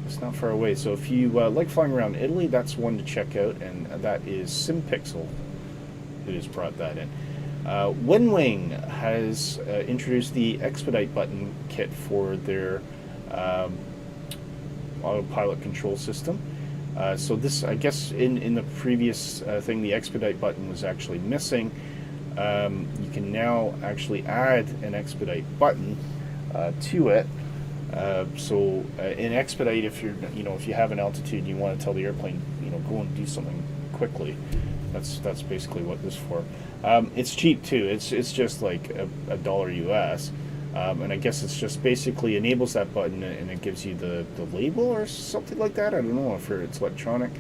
It's not far away. So if you like flying around Italy, that's one to check out, and that is SimPixel who has brought that in. Winwing has introduced the Expedite button kit for their autopilot control system. So this, I guess, in the previous thing, the Expedite button was actually missing. You can now actually add an Expedite button to it. So in Expedite, if you have an altitude and you want to tell the airplane, go and do something quickly, that's basically what this is for. It's cheap too. It's just like $1 US, and I guess it's just basically enables that button and it gives you the label or something like that. I don't know if it's electronic.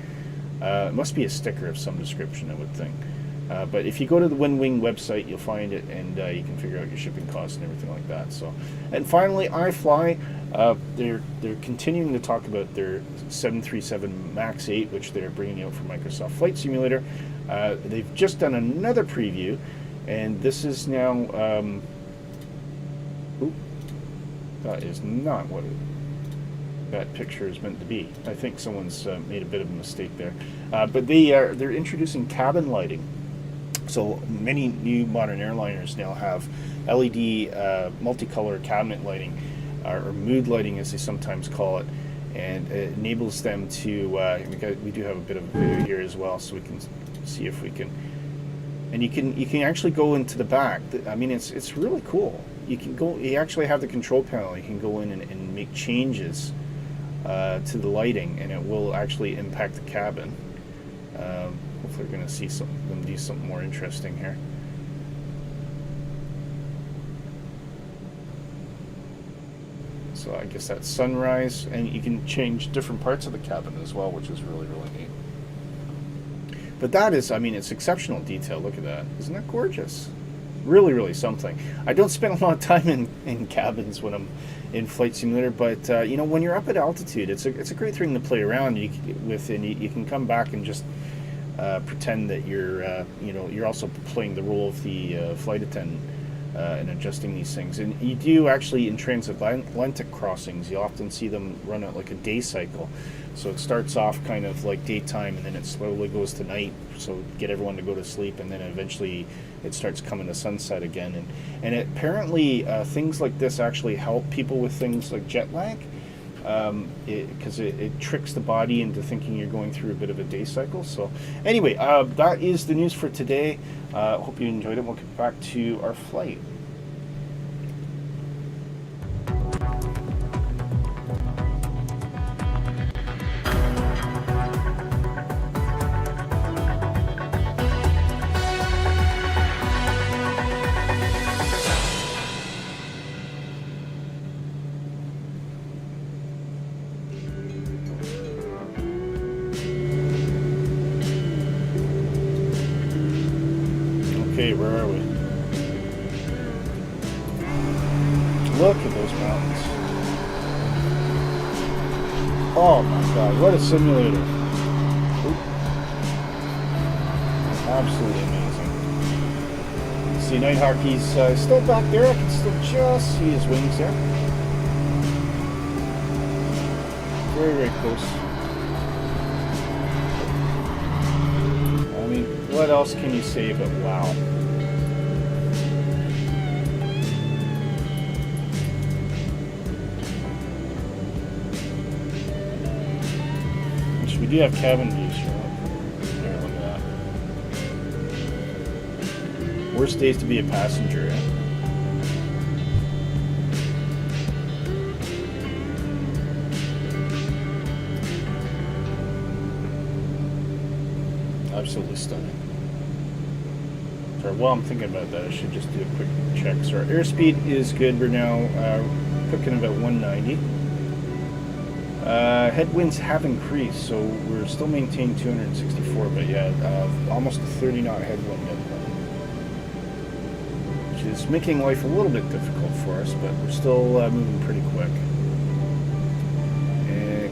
It must be a sticker of some description, I would think. But if you go to the Winwing website, you'll find it, and you can figure out your shipping costs and everything like that. So, and finally, iFly. They're continuing to talk about their 737 MAX 8, which they're bringing out for Microsoft Flight Simulator. They've just done another preview, and this is now. That is not what that picture is meant to be. I think someone's made a bit of a mistake there. But they're introducing cabin lighting. So many new modern airliners now have LED multicolor cabinet lighting, or mood lighting as they sometimes call it, and it enables them to, we do have a bit of a video here as well, so we can see if we can, and you can actually go into the back. I mean, it's really cool. You actually have the control panel. You can go in and make changes to the lighting, and it will actually impact the cabin. Hopefully we're going to see them do something more interesting here. So I guess that's sunrise, and you can change different parts of the cabin as well, which is really, really neat. But that is, I mean, it's exceptional detail. Look at that. Isn't that gorgeous? Really, really something. I don't spend a lot of time in cabins when I'm in Flight Simulator, but when you're up at altitude, it's a great thing to play around with, and you can come back and just pretend that you're also playing the role of the flight attendant and adjusting these things. And you do actually, in transatlantic crossings, you often see them run out like a day cycle. So it starts off kind of like daytime, and then it slowly goes to night, so get everyone to go to sleep, and then eventually it starts coming to sunset again. And apparently things like this actually help people with things like jet lag, because it tricks the body into thinking you're going through a bit of a day cycle. So anyway, that is the news for today. Hope you enjoyed it. We'll get back to our flight. Okay, where are we? Look at those mountains. Oh my god, what a simulator. Oop. Absolutely amazing. See Nighthawk, he's still back there. I can still just see his wings there. Very, very close. I mean, what else can you say but wow? We do have cabin views here. Here, look at that. Worst days to be a passenger, eh? Absolutely stunning. Sorry, while I'm thinking about that, I should just do a quick check. So our airspeed is good. We're now cooking about 190. Headwinds have increased, so we're still maintaining 264, but yeah, almost a 30 knot headwind, which is making life a little bit difficult for us, but we're still moving pretty quick.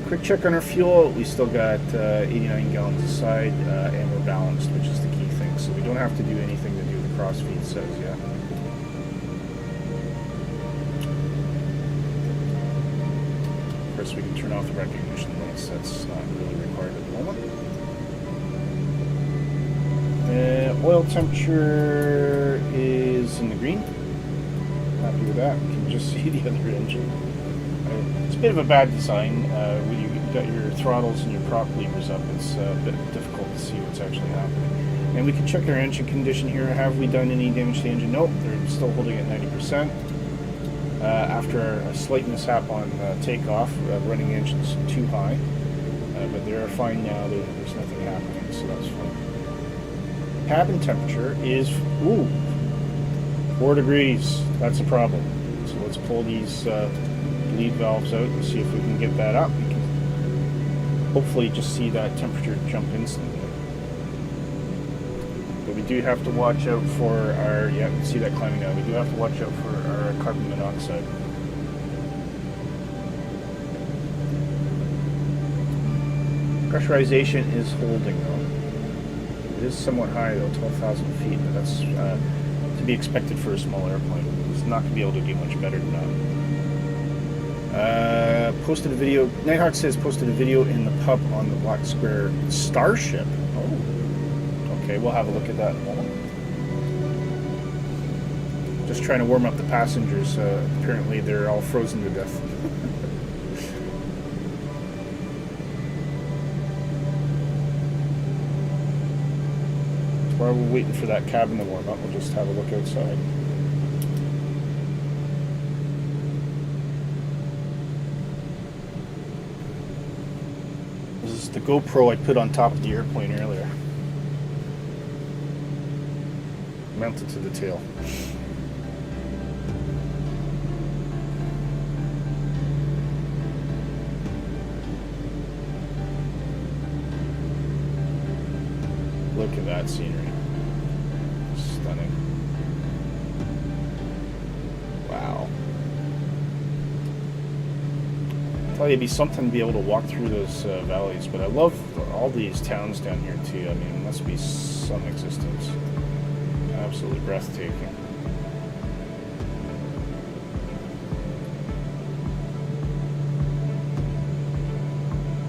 Quick check on our fuel. We still got 89 gallons aside, and we're balanced, which is the key thing. So we don't have to do anything to do the cross feed says, yeah. Of course, we can turn off the recognition lights. That's not really required at the moment. Oil temperature is in the green. Happy with that. We can just see the other engine. It's a bit of a bad design. When you've got your throttles and your prop levers up, it's a bit difficult to see what's actually happening. And we can check our engine condition here. Have we done any damage to the engine? Nope, they're still holding at 90%. After a slight mishap on takeoff, running engines too high. But they're fine now. There's nothing happening, so that's fine. Cabin temperature is 4 degrees. That's a problem. So let's pull these bleed valves out and see if we can get that up. We can hopefully just see that temperature jump instantly. But we do have to watch out for our, yeah, you can see that climbing down. We do have to watch out for our carbon monoxide. Pressurization is holding though. It is somewhat high though, 12,000 feet, but that's to be expected for a small airplane. It's not going to be able to do much better than that. Posted a video, Nighthawk says posted a video in the pub on the Black Square Starship. Oh, okay, we'll have a look at that in a moment. Just trying to warm up the passengers. Apparently they're all frozen to death. While we're waiting for that cabin to warm up, we'll just have a look outside. This is the GoPro I put on top of the airplane earlier. Mounted to the tail. Look at that scenery. Stunning. Wow. I tell you, it'd be something to be able to walk through those valleys, but I love all these towns down here too. I mean, it must be some existence. Absolutely breathtaking.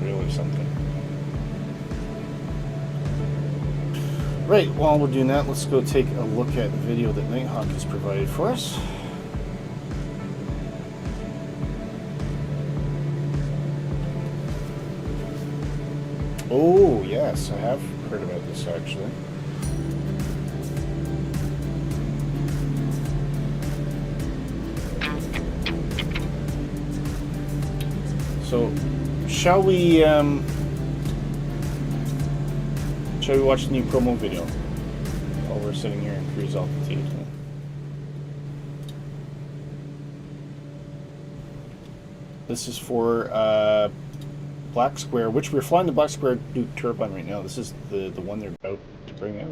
Really something. Right, while we're doing that, let's go take a look at the video that Nighthawk has provided for us. Oh, yes, I have heard about this actually. So, shall we watch the new promo video while we're sitting here in cruise altitude? This is for Black Square, which we're flying the Black Square new turbine right now. This is the one they're about to bring out.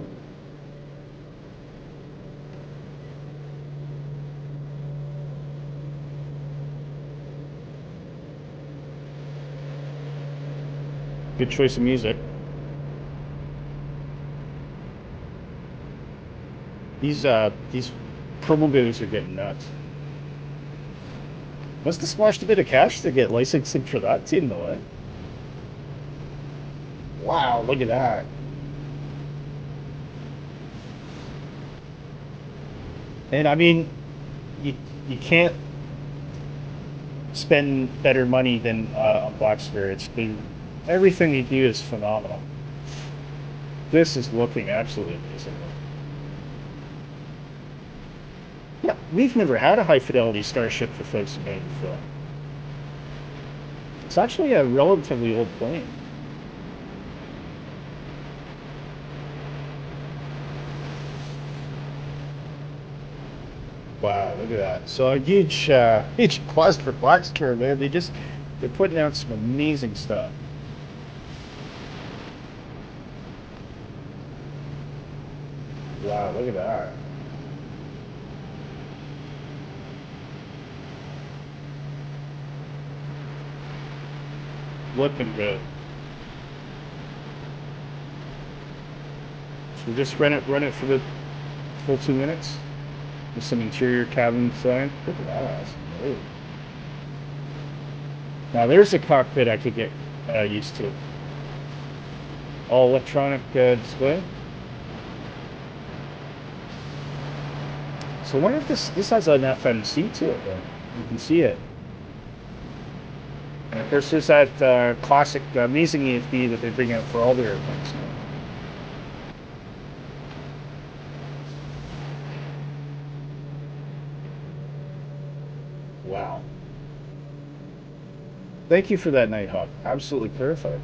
Good choice of music. These promo bidders are getting nuts. Must have splashed a bit of cash to get licensing for that too, no way. Wow, look at that. And I mean, you can't spend better money than on Blacksphere. It's been, everything they do is phenomenal. This is looking absolutely amazing. Yeah, we've never had a high fidelity Starship for folks who made the film. It's actually a relatively old plane. Wow, look at that. So a huge plus for Blacksphere, man. They're putting out some amazing stuff. Wow, look at that. Looking good. So just run it for the full 2 minutes. With some interior cabin design. Look at that. Oh. Now there's a cockpit I could get used to. All electronic display. So I wonder if this has an FMC to it. You can see it. And of course there's that classic amazing EFB that they bring out for all their airplanes now. Wow. Thank you for that, Nighthawk. Absolutely clarified.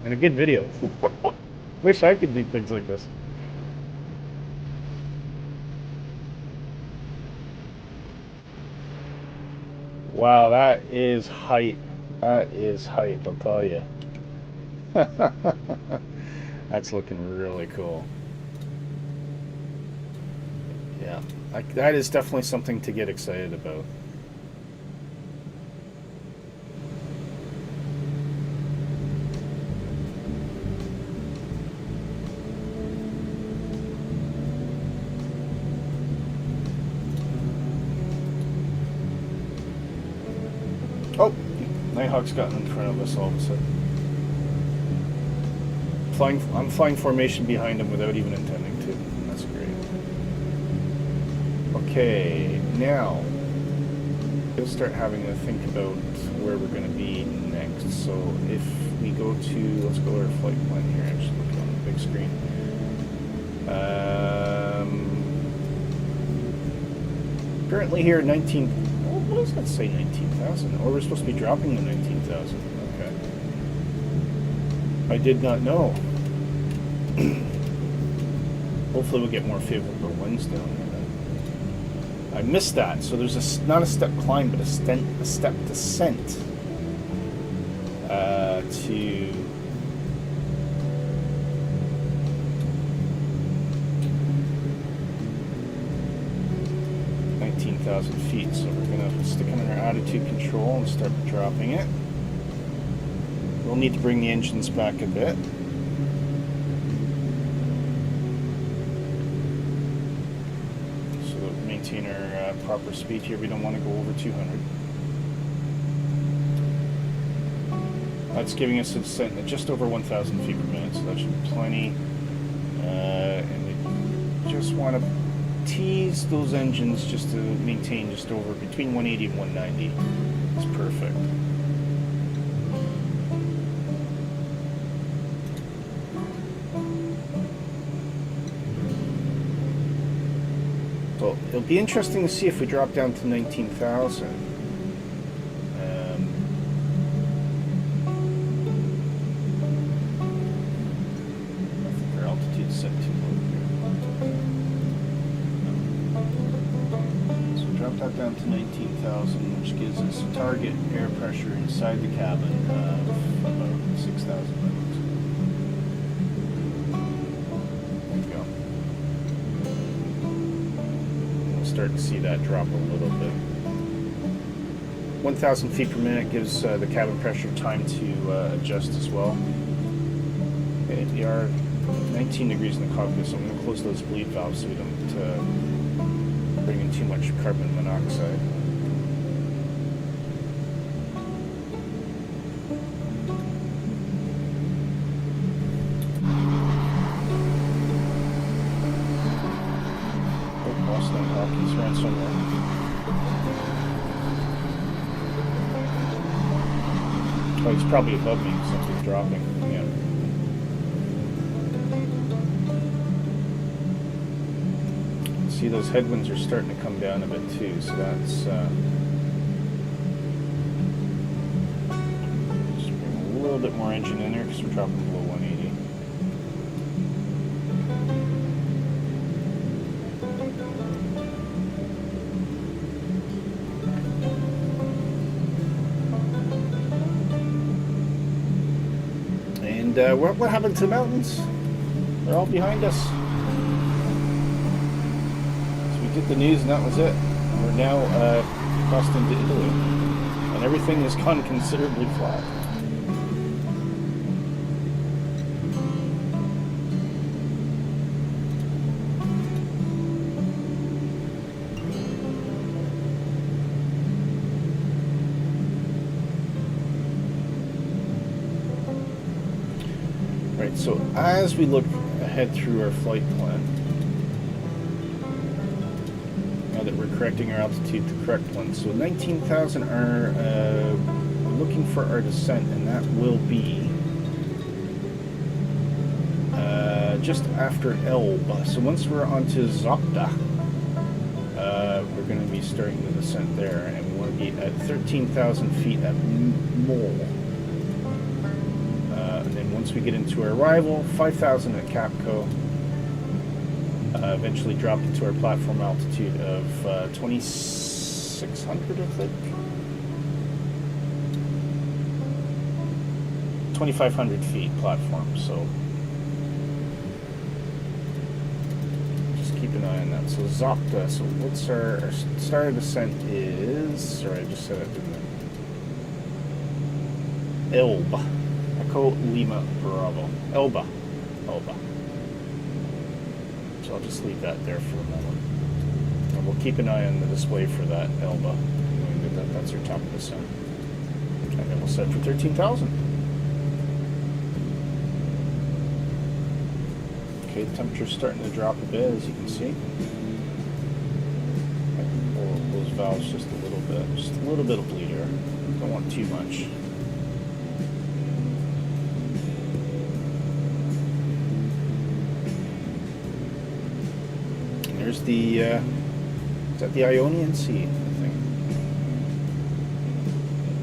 And a good video. Wish I could do things like this. Wow, that is height. That is height, I'll tell you. That's looking really cool. Yeah, that is definitely something to get excited about. Oh, Nighthawk's gotten in front of us all of a sudden. I'm flying formation behind him without even intending to. That's great. Okay, now we'll start having to think about where we're going to be next. So if we go to, let's go to our flight plan here. Actually, look on the big screen. Currently here at 19. What does that say? 19,000. Or we're supposed to be dropping to 19,000. Okay. I did not know. Hopefully we'll get more favorable winds down here. I missed that. So there's not a step climb, but a step descent to 19,000 feet. So we're gonna stick on our attitude control and start dropping it. We'll need to bring the engines back a bit. Maintain our proper speed here. We don't want to go over 200. That's giving us a descent at just over 1,000 feet per minute, so that should be plenty. And we just want to tease those engines just to maintain just over between 180 and 190. It's perfect. So it'll be interesting to see if we drop down to 19,000. I think our altitude's set too low here. So drop that down to 19,000, which gives us a target air pressure inside the cabin of about 6,000 liters. Start to see that drop a little bit. 1,000 feet per minute gives the cabin pressure time to adjust as well. Okay, we are 19 degrees in the cockpit, so I'm going to close those bleed valves so we don't bring in too much carbon monoxide. Oh, Boston Rockies ran somewhere. Oh, he's probably above me, something's dropping. Yeah. See, those headwinds are starting to come down a bit too, so that's just bring a little bit more engine in there because we're dropping below 180. And what happened to the mountains? They're all behind us. So we did the news and that was it. We're now crossed into Italy. And everything has gone considerably flat. Right, so as we look ahead through our flight plan, now that we're correcting our altitude to correct one, so 19,000 are looking for our descent, and that will be just after Elba. So once we're onto Zopta, we're going to be starting the descent there, and we want to be at 13,000 feet at Mole. Once we get into our arrival, 5,000 at Capco, eventually drop into our platform altitude of 2,600, I think. 2,500 feet platform, so just keep an eye on that. So Zopta, so what's our start of descent is, sorry, I just said it, didn't I? Elba. Echo Lima Bravo. Elba. So I'll just leave that there for a moment. And we'll keep an eye on the display for that Elba. That's our top of the sun. And then we'll set for 13,000. Okay, the temperature's starting to drop a bit, as you can see. I can pull those valves just a little bit. Just a little bit of bleed air. Don't want too much. There's the, is that the Ionian Sea, I think?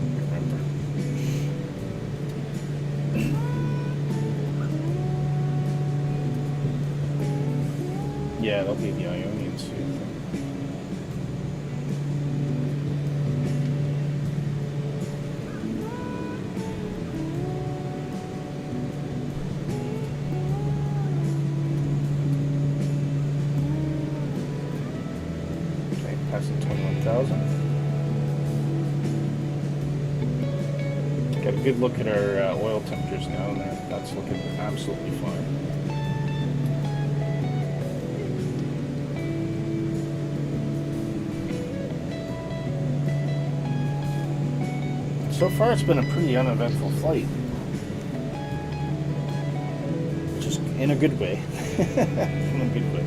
I can't remember. Yeah, that'll be the Ionian Sea, I think. Passing 21,000. Got a good look at our oil temperatures now, and that's looking absolutely fine. So far, it's been a pretty uneventful flight. Just in a good way. In a good way.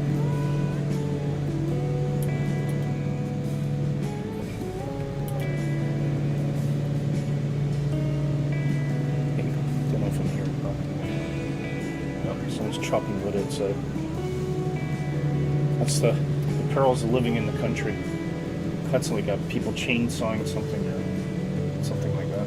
Chopping wood outside. That's the perils of living in the country. Constantly got people chainsawing something or something like that.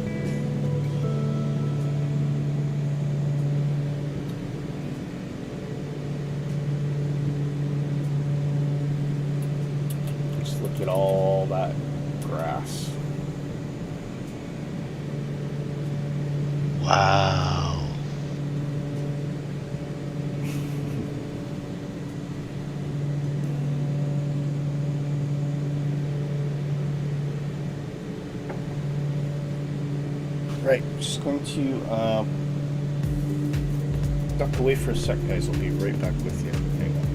Just look at all that grass. Wow. Right, just going to duck away for a sec, guys. I'll be right back with you. Hang on.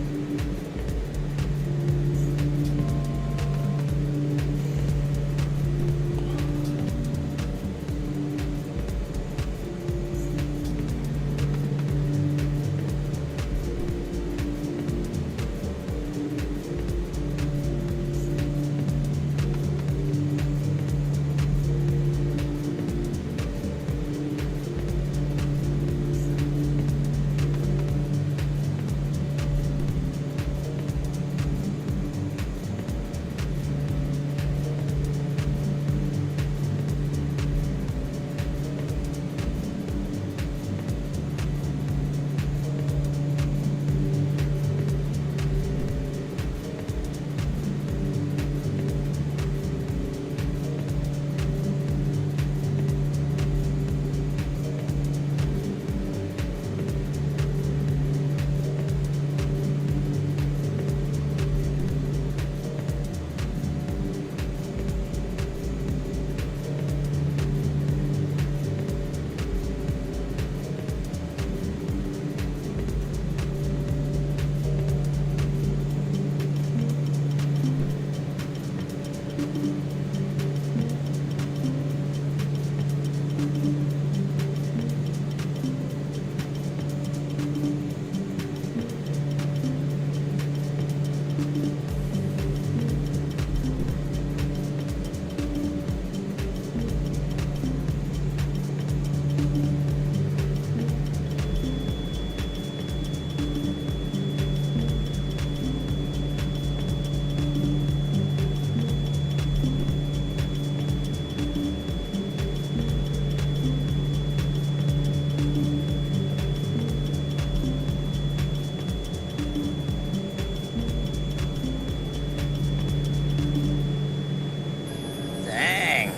Dang.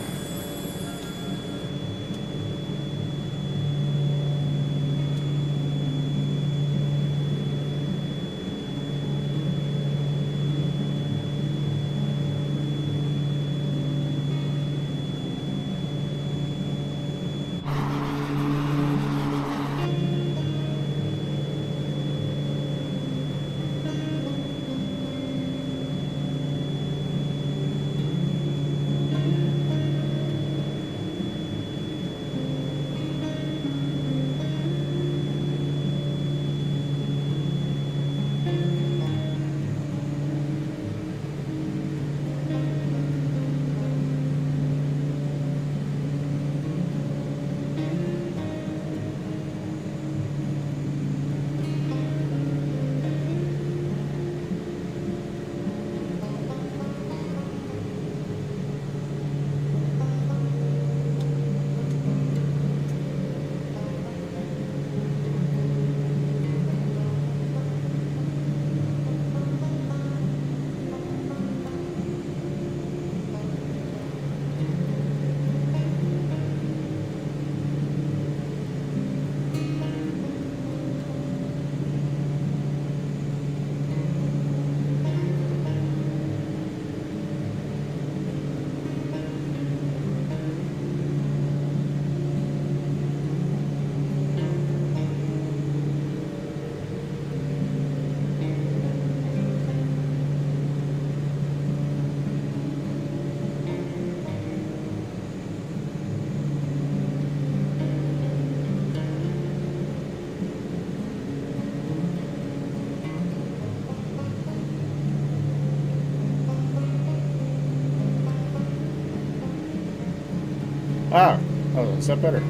Ah, oh, is that better?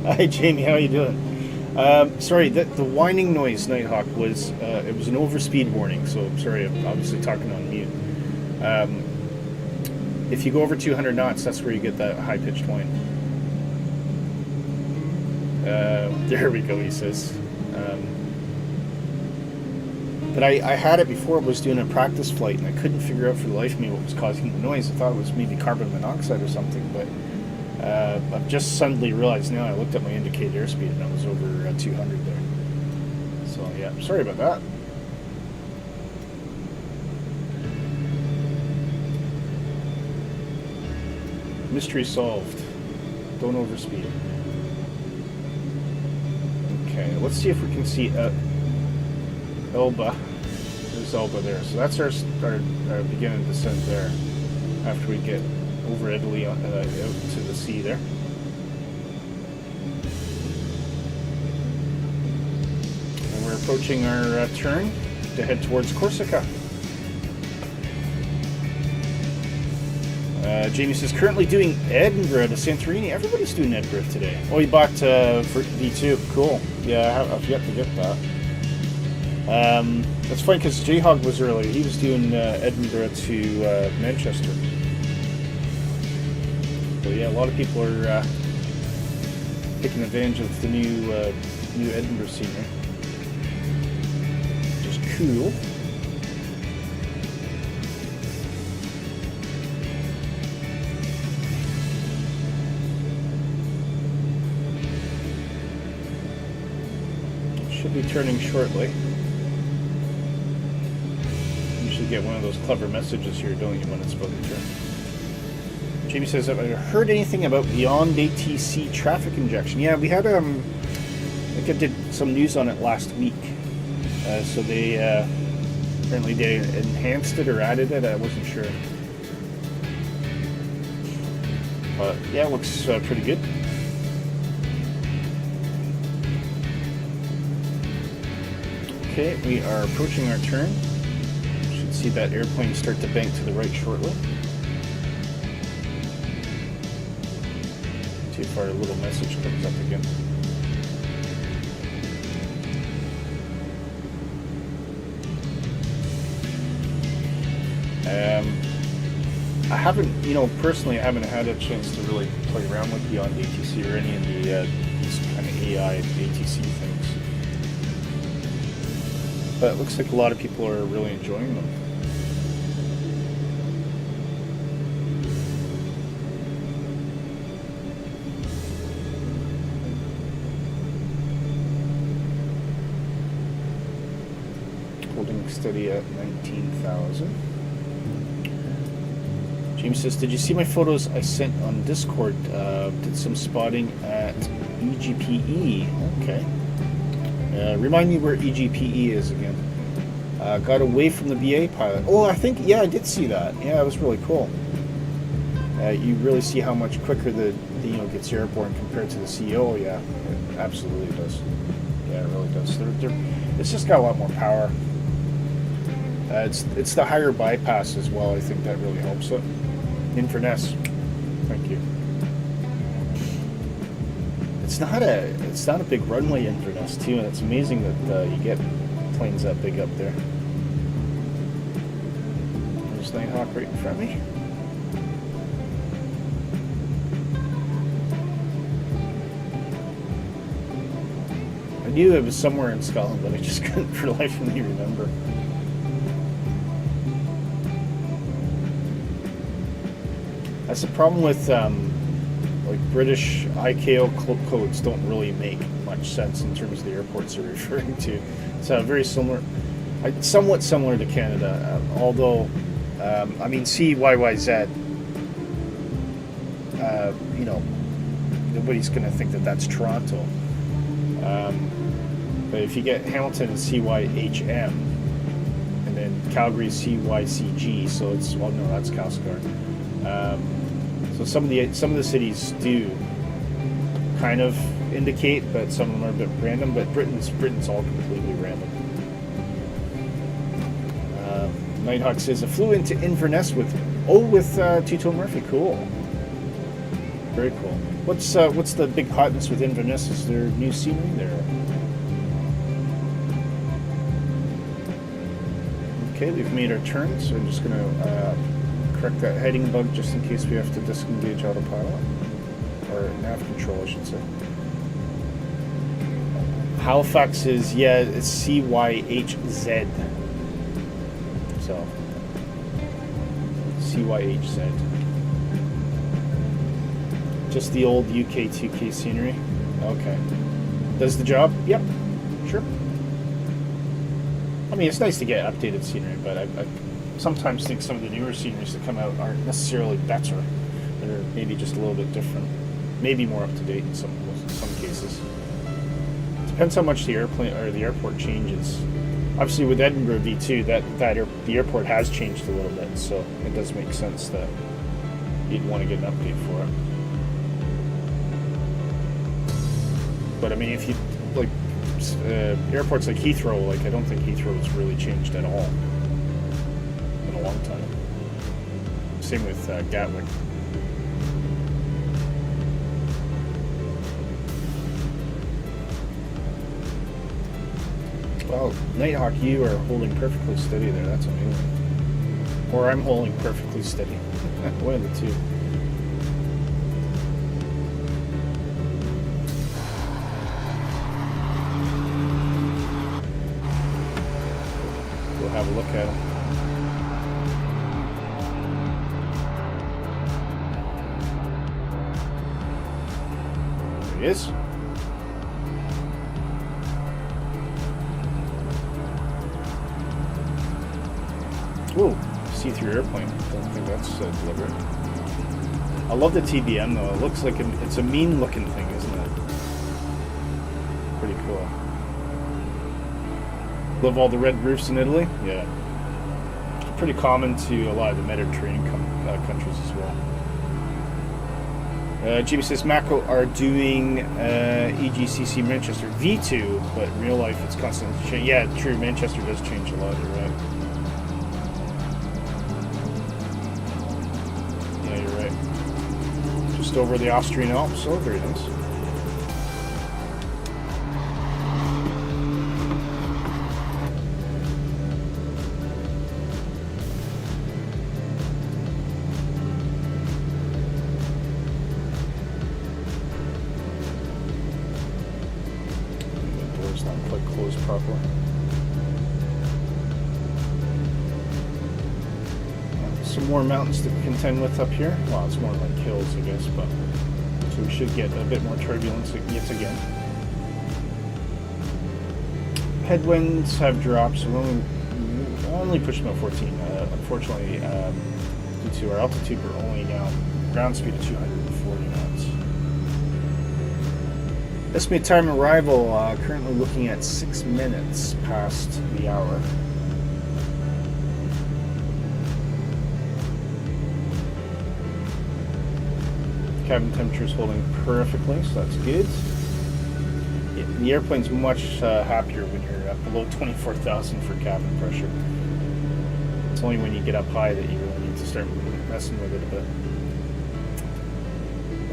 Hi, Jamie. How you doing? Sorry, the whining noise, Nighthawk, was it was an overspeed warning. So sorry, I'm obviously talking on mute. If you go over 200 knots, that's where you get that high-pitched whine. There we go, he says. But I had it before. I was doing a practice flight, and I couldn't figure out for the life of me what was causing the noise. I thought it was maybe carbon monoxide or something, but I've just suddenly realized now. I looked at my indicated airspeed, and I was over 200 there. So yeah, sorry about that. Mystery solved. Don't overspeed. Okay, let's see if we can see Elba. There's Elba there. So that's our beginning descent there. After we get over Italy out to the sea there. And we're approaching our turn to head towards Corsica. Jamie says, currently doing Edinburgh to Santorini. Everybody's doing Edinburgh today. Oh, you bought for V2. Cool. Yeah, I've yet to get that. That's funny because J-Hog was earlier. He was doing Edinburgh to Manchester. So yeah, a lot of people are taking advantage of the new Edinburgh scenery, which is cool. Should be turning shortly. You usually get one of those clever messages here, don't you, when it's about to turn. Jamie says, have I heard anything about Beyond ATC traffic injection? Yeah, we had, I think I did some news on it last week. So they, apparently they enhanced it or added it, I wasn't sure. But yeah, it looks pretty good. Okay, we are approaching our turn. Should see that airplane start to bank to the right shortly. See if our little message comes up again. I haven't, personally I haven't had a chance to really play around with Beyond ATC or any of these kind of AI ATC things. But it looks like a lot of people are really enjoying them. Holding steady at 19,000. James says, did you see my photos I sent on Discord? Did some spotting at EGPE. Okay. Remind me where EGPE is again. Got away from the BA pilot. Oh, I think, yeah, I did see that. Yeah, it was really cool. You really see how much quicker the gets airborne compared to the CEO. Yeah, it absolutely does. Yeah, it really does. It's just got a lot more power. It's the higher bypass as well. I think that really helps it. Inverness. Thank you. It's not a big runway Inverness too, and it's amazing that you get planes that big up there. There's Nighthawk right in front of me. I knew it was somewhere in Scotland, but I just couldn't for the life of me remember. That's the problem with like British ICAO codes don't really make much sense in terms of the airports they're referring to. It's very similar, somewhat similar to Canada, although I mean CYYZ, nobody's going to think that that's Toronto. But if you get Hamilton and CYHM, and then Calgary CYCG, so it's, well, no, that's coastguard. So some of the cities do kind of indicate, but some of them are a bit random. But Britain's all completely random. Nighthawk says, I flew into Inverness with Tito Murphy. Cool, very cool. What's the big hotness with Inverness? Is there new scenery there? Okay, we've made our turn, so I'm just gonna correct that heading bug just in case we have to disengage autopilot, or nav control, I should say. Halifax is, yeah, it's CYHZ. So CYHZ. Just the old UK 2K scenery. Okay. Does the job? Yep. Sure. I mean, it's nice to get updated scenery, but I sometimes think some of the newer sceneries that come out aren't necessarily better. They're maybe just a little bit different, maybe more up to date in some cases. Depends how much the airplane or the airport changes. Obviously, with Edinburgh V2, the airport has changed a little bit, so it does make sense that you'd want to get an update for it. But I mean, if you like airports like Heathrow, like I don't think Heathrow's really changed at all in a long time. Same with Gatwick. Well, Nighthawk, you are holding perfectly steady there. That's amazing. Or I'm holding perfectly steady. One of the two. We'll have a look at him. There he is. Ooh, see-through airplane. Don't think that's deliberate. I love the TBM though. It looks like it's a mean-looking thing, isn't it? Pretty cool. Love all the red roofs in Italy. Yeah, pretty common to a lot of the Mediterranean countries as well. Jimmy says Mako are doing EGCC Manchester V2, but in real life it's constantly changing. Yeah, true. Manchester does change a lot. You're right. Over the Austrian Alps. Oh, very nice. The door's not quite closed properly. Some more mountains to contend with up here. Well, it's more like hills, I guess, but so we should get a bit more turbulence yet again. Headwinds have dropped, so we're only pushing about 14. Unfortunately, due to our altitude, we're only now ground speed of 240 knots. Estimated time arrival, currently looking at 6 minutes past the hour. Cabin temperature is holding perfectly, so that's good. Yeah, the airplane's much happier when you're below 24,000 for cabin pressure. It's only when you get up high that you really need to start messing with it a bit.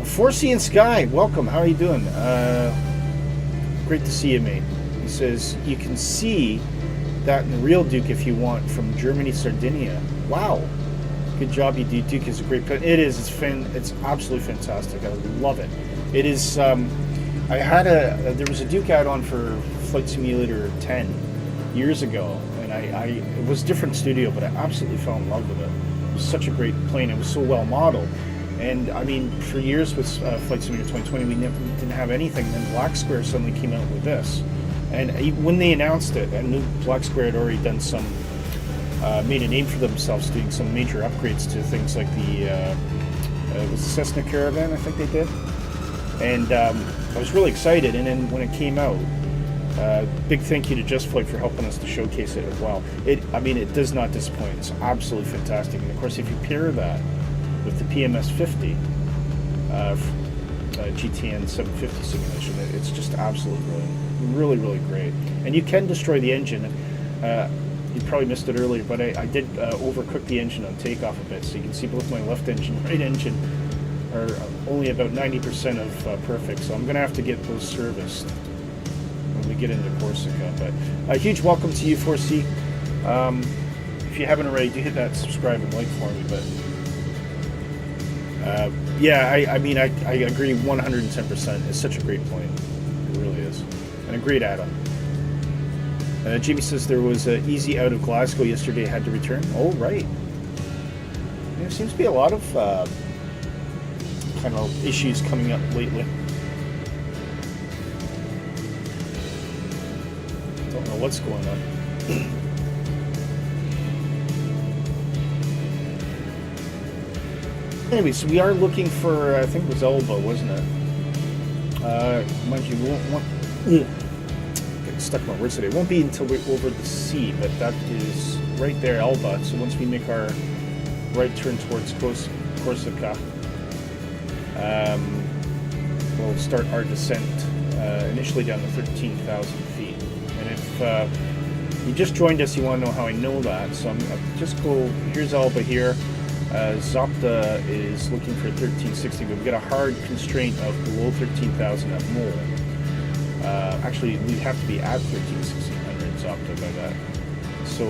4C and Sky, welcome. How are you doing? Great to see you, mate. He says you can see that in the real Duke if you want from Germany, Sardinia. Wow. Good job, you do. Duke is a great plane. It is. It's absolutely fantastic. I love it. It is. I had there was a Duke out on for Flight Simulator 10 years ago, and it was a different studio, but I absolutely fell in love with it. It was such a great plane. It was so well modeled, and I mean, for years with Flight Simulator 2020, we didn't have anything. Then Black Square suddenly came out with this, and when they announced it, I knew Black Square had already done some. Made a name for themselves doing some major upgrades to things like the it was the Cessna Caravan, I think they did, and I was really excited. And then when it came out, big thank you to Justflight for helping us to showcase it as well. I mean, it does not disappoint. It's absolutely fantastic, and of course, if you pair that with the PMS 50 GTN 750 simulation, it's just absolutely really, really great. And you can destroy the engine. You probably missed it earlier, but I did overcook the engine on takeoff a bit, so you can see both my left engine and right engine are only about 90% of perfect, so I'm going to have to get those serviced when we get into Corsica. But a huge welcome to you, 4C. If you haven't already, do hit that subscribe and like for me. But yeah, I mean, I agree 110%. It's such a great plane. It really is. And a great add-on. Jimmy says there was easy out of Glasgow yesterday, had to return. Oh, right. There seems to be a lot of kind of issues coming up lately. Don't know what's going on. Anyway, so we are looking for, I think it was Elba, wasn't it? Mind you, we won't want... Getting stuck in my words today. It won't be until we're over the sea, but that is right there, Elba. So once we make our right turn towards Corsica, we'll start our descent initially down to 13,000 feet. And if you just joined us, you want to know how I know that. So I'll just go, here's Elba here. Zopta is looking for 1360, but we've got a hard constraint of below 13,000 at Mole. Actually, we have to be at 13,600 Zopta by that. So,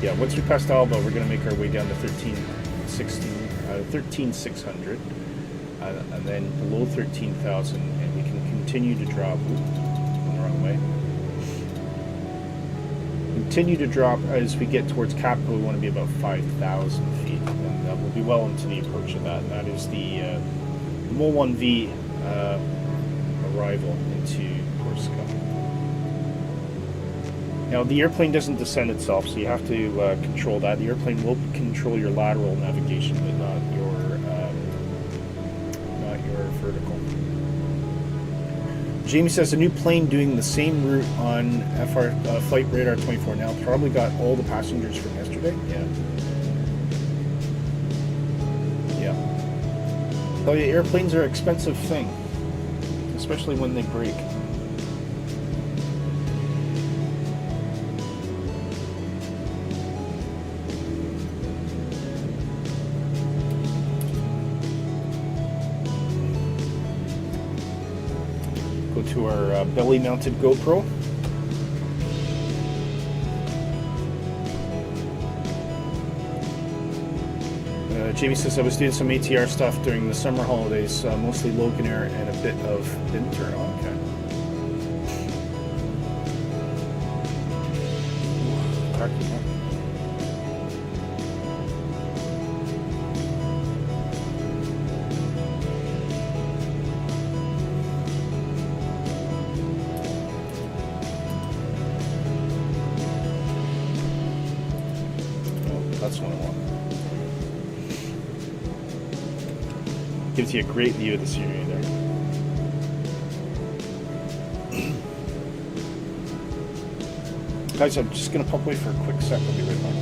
yeah, once we pass Alba, we're going to make our way down to 13,600, and then below 13,000, and we can continue to drop. Ooh, going the wrong way. Continue to drop as we get towards Capco. We want to be about 5,000 feet, and we'll be well into the approach of that. And that is the Mole 1V arrival into Corsica. Now, the airplane doesn't descend itself, so you have to control that. The airplane will control your lateral navigation, but not your vertical. Jamie says a new plane doing the same route on Flight Radar 24 now probably got all the passengers from yesterday. Yeah. Oh yeah, airplanes are an expensive thing, especially when they break. To our belly-mounted GoPro. Jamie says I was doing some ATR stuff during the summer holidays, mostly Logan Air and a bit of Binter. Oh, okay. Parking, huh? That's what I want. Gives you a great view of the scenery there. Guys, I'm just going to pop away for a quick sec. I'll be right back.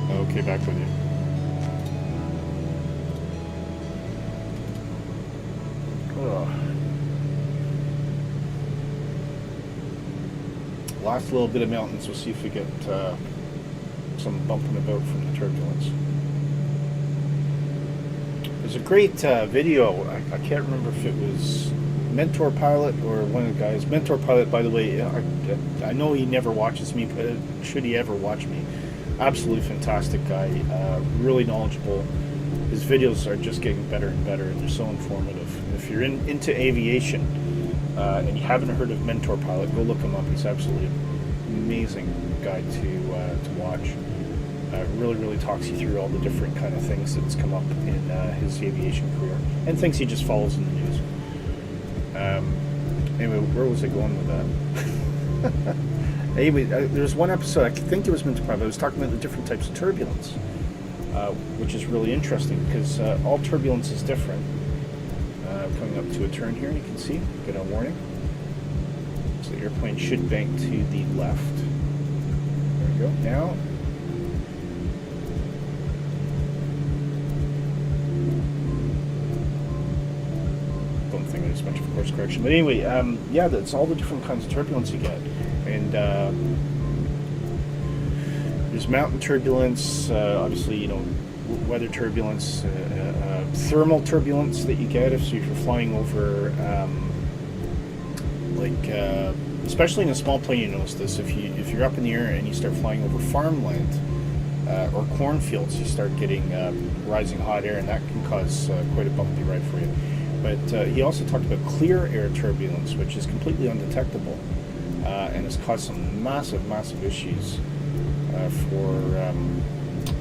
Okay, back with you. Ugh. Last little bit of mountains, we'll see if we get some bumping about from the turbulence. There's a great video, I can't remember if it was Mentor Pilot or one of the guys. Mentor Pilot, by the way, I know he never watches me, but should he ever watch me, absolutely fantastic guy, really knowledgeable. His videos are just getting better and better, and they're so informative. And if you're into aviation and you haven't heard of Mentor Pilot, go look him up. He's absolutely amazing guide to watch. Really talks you through all the different kind of things that's come up in his aviation career and things he just follows in the news. Anyway, where was I going with that? Anyway, there's one episode, I think it was meant to private, I was talking about the different types of turbulence, which is really interesting because all turbulence is different. Coming up to a turn here, you can see, get a warning. So the airplane should bank to the left. There we go. Now, don't think there's much of a course correction. But anyway, yeah, that's all the different kinds of turbulence you get. And there's mountain turbulence, obviously, you know, weather turbulence, thermal turbulence that you get if you're flying over, especially in a small plane, you notice this. If you're up in the air and you start flying over farmland or cornfields, you start getting rising hot air, and that can cause quite a bumpy ride for you. But he also talked about clear air turbulence, which is completely undetectable and has caused some massive issues for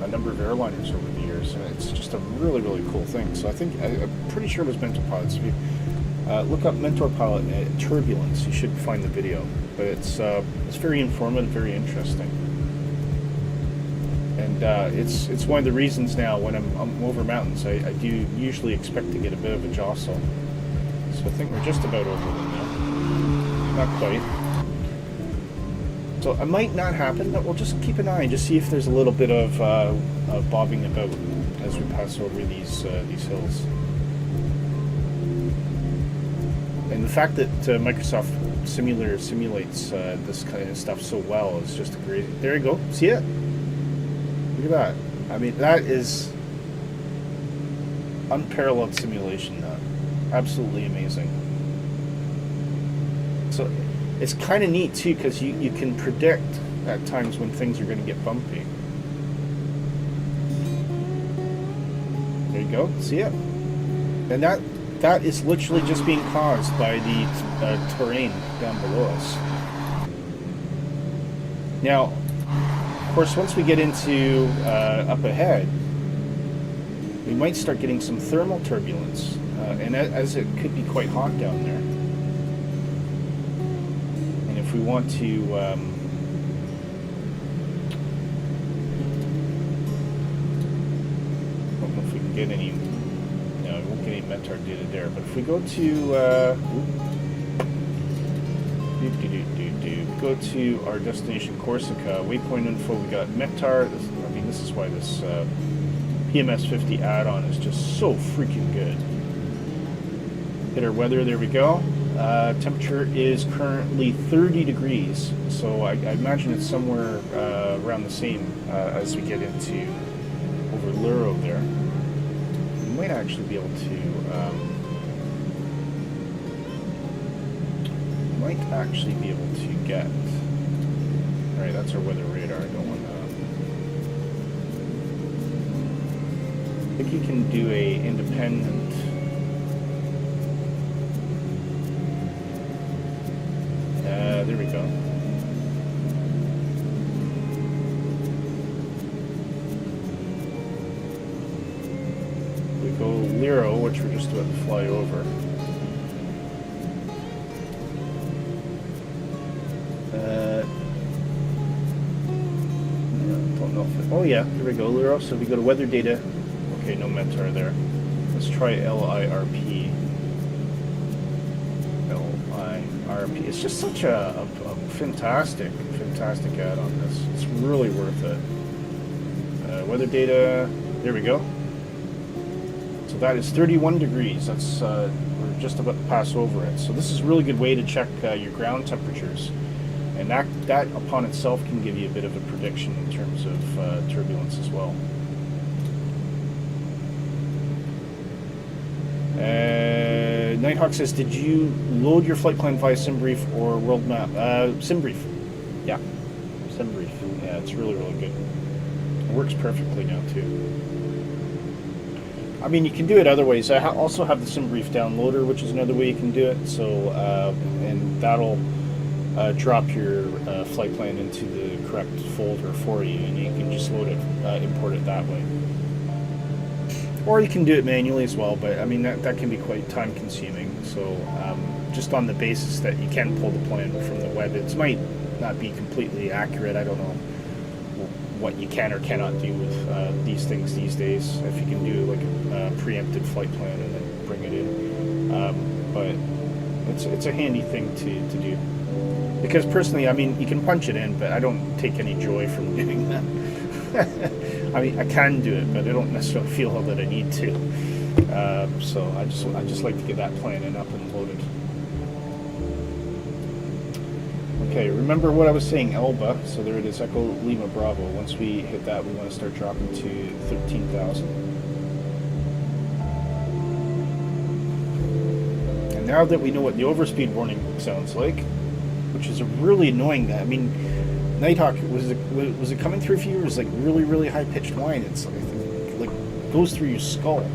a number of airliners over the years, and it's just a really cool thing. So I think I'm pretty sure it was Mentor Pilots. If you look up Mentor Pilot turbulence, you should find the video. But it's very informative, very interesting, and it's one of the reasons now when I'm over mountains, I do usually expect to get a bit of a jostle. So I think we're just about over them now. Not quite. So it might not happen, but we'll just keep an eye and just see if there's a little bit of bobbing about as we pass over these hills. And the fact that Microsoft Simulator simulates this kind of stuff so well is just great. There you go. See it? Look at that. I mean, that is unparalleled simulation. Absolutely amazing. So it's kind of neat too, because you can predict at times when things are going to get bumpy. There you go, see it? And that is literally just being caused by the terrain down below us. Now, of course, once we get into up ahead, we might start getting some thermal turbulence, and as it could be quite hot down there. We want to I don't know if we can get any, no, we won't get any METAR data there, but if we go to our destination Corsica, waypoint info, we got METAR. This is why this PMS 50 add-on is just so freaking good. Hit our weather, there we go. Temperature is currently 30 degrees, so I imagine it's somewhere around the same as we get into over Luro there. We might actually be able to get, alright, that's our weather radar. I don't want to, I think you can do a independent. There we go. We go Liro, which we're just about to fly over. Don't know if oh yeah, there we go, Liro. So we go to weather data. Okay, no METAR there. Let's try LIRP. It's just such a fantastic add-on. It's really worth it. Weather data, there we go. So that is 31 degrees. That's we're just about to pass over it. So this is a really good way to check your ground temperatures, and that upon itself can give you a bit of a prediction in terms of turbulence as well. Nighthawk says, did you load your flight plan via SimBrief or World Map? SimBrief. Yeah. SimBrief. Yeah, it's really good. It works perfectly now, too. I mean, you can do it other ways. I also have the SimBrief downloader, which is another way you can do it. So, and that'll drop your flight plan into the correct folder for you, and you can just load it, import it that way. Or you can do it manually as well, but I mean that can be quite time consuming. So just on the basis that you can pull the plan from the web, it might not be completely accurate. I don't know what you can or cannot do with these things these days. If you can do like a preempted flight plan and then bring it in, but it's a handy thing to do. Because personally, I mean, you can punch it in, but I don't take any joy from doing that. I mean, I can do it, but I don't necessarily feel that I need to. So I just like to get that plan in up and loaded. Okay, remember what I was saying, Elba. So there it is, Echo Lima Bravo. Once we hit that, we want to start dropping to 13,000. And now that we know what the overspeed warning sounds like, which is really annoying. I mean, Nighthawk, was it coming through for you? It was like really high pitched whine. It's like goes through your skull.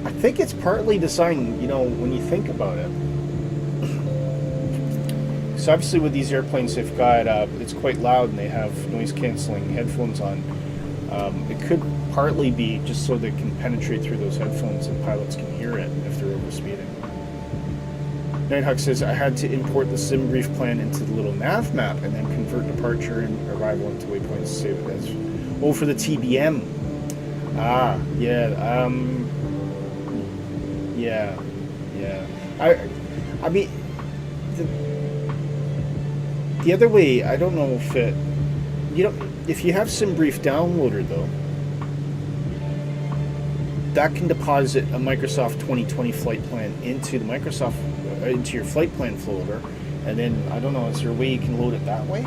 I think it's partly designed, you know, when you think about it. So obviously with these airplanes, they've got it's quite loud and they have noise canceling headphones on. It could partly be just so they can penetrate through those headphones and pilots can hear it if they're overspeeding. Nighthawk says, I had to import the sim brief plan into the little nav map and then convert departure and arrival into waypoints to save it as... Oh, for the TBM. Ah, yeah. Yeah. I mean, the other way, I don't know if it... You know, if you have SimBrief downloader though, that can deposit a Microsoft 2020 flight plan into the into your flight plan folder, and then I don't know, is there a way you can load it that way?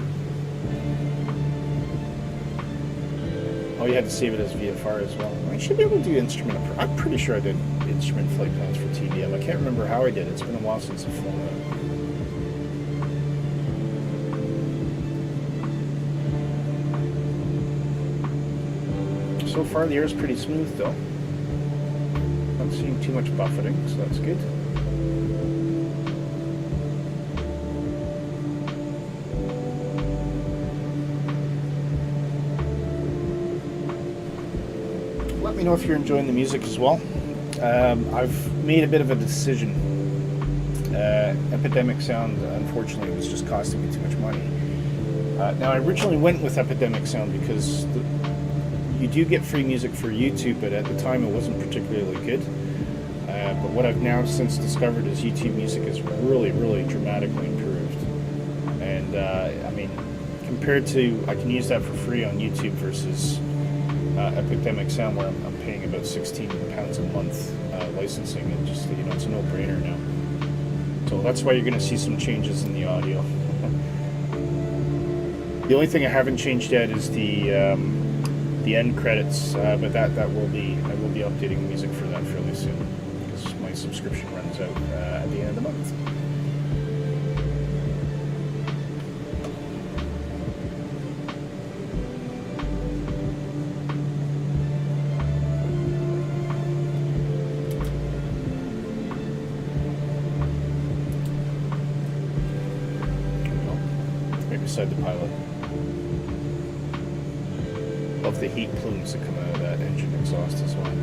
Oh, you had to save it as VFR as well. I should be able to do instrument. I'm pretty sure I did instrument flight plans for TDM. I can't remember how I did it. It's been a while since I've flown it. So far, the air is pretty smooth, though. Not seeing too much buffeting, so that's good. Let me know if you're enjoying the music as well. I've made a bit of a decision. Epidemic Sound, unfortunately, was just costing me too much money. Now, I originally went with Epidemic Sound because you do get free music for YouTube, but at the time it wasn't particularly good. But what I've now since discovered is YouTube music is really dramatically improved. And I mean, compared to, I can use that for free on YouTube versus Epidemic Sound, where I'm paying about £16 a month licensing, and just, you know, it's a no-brainer now. So that's why you're going to see some changes in the audio. The only thing I haven't changed yet is the end credits, but I will be updating the music for that fairly soon, because my subscription runs out at the end of the month. Right beside the pilot. Love the heat plumes that come out of that engine exhaust as well.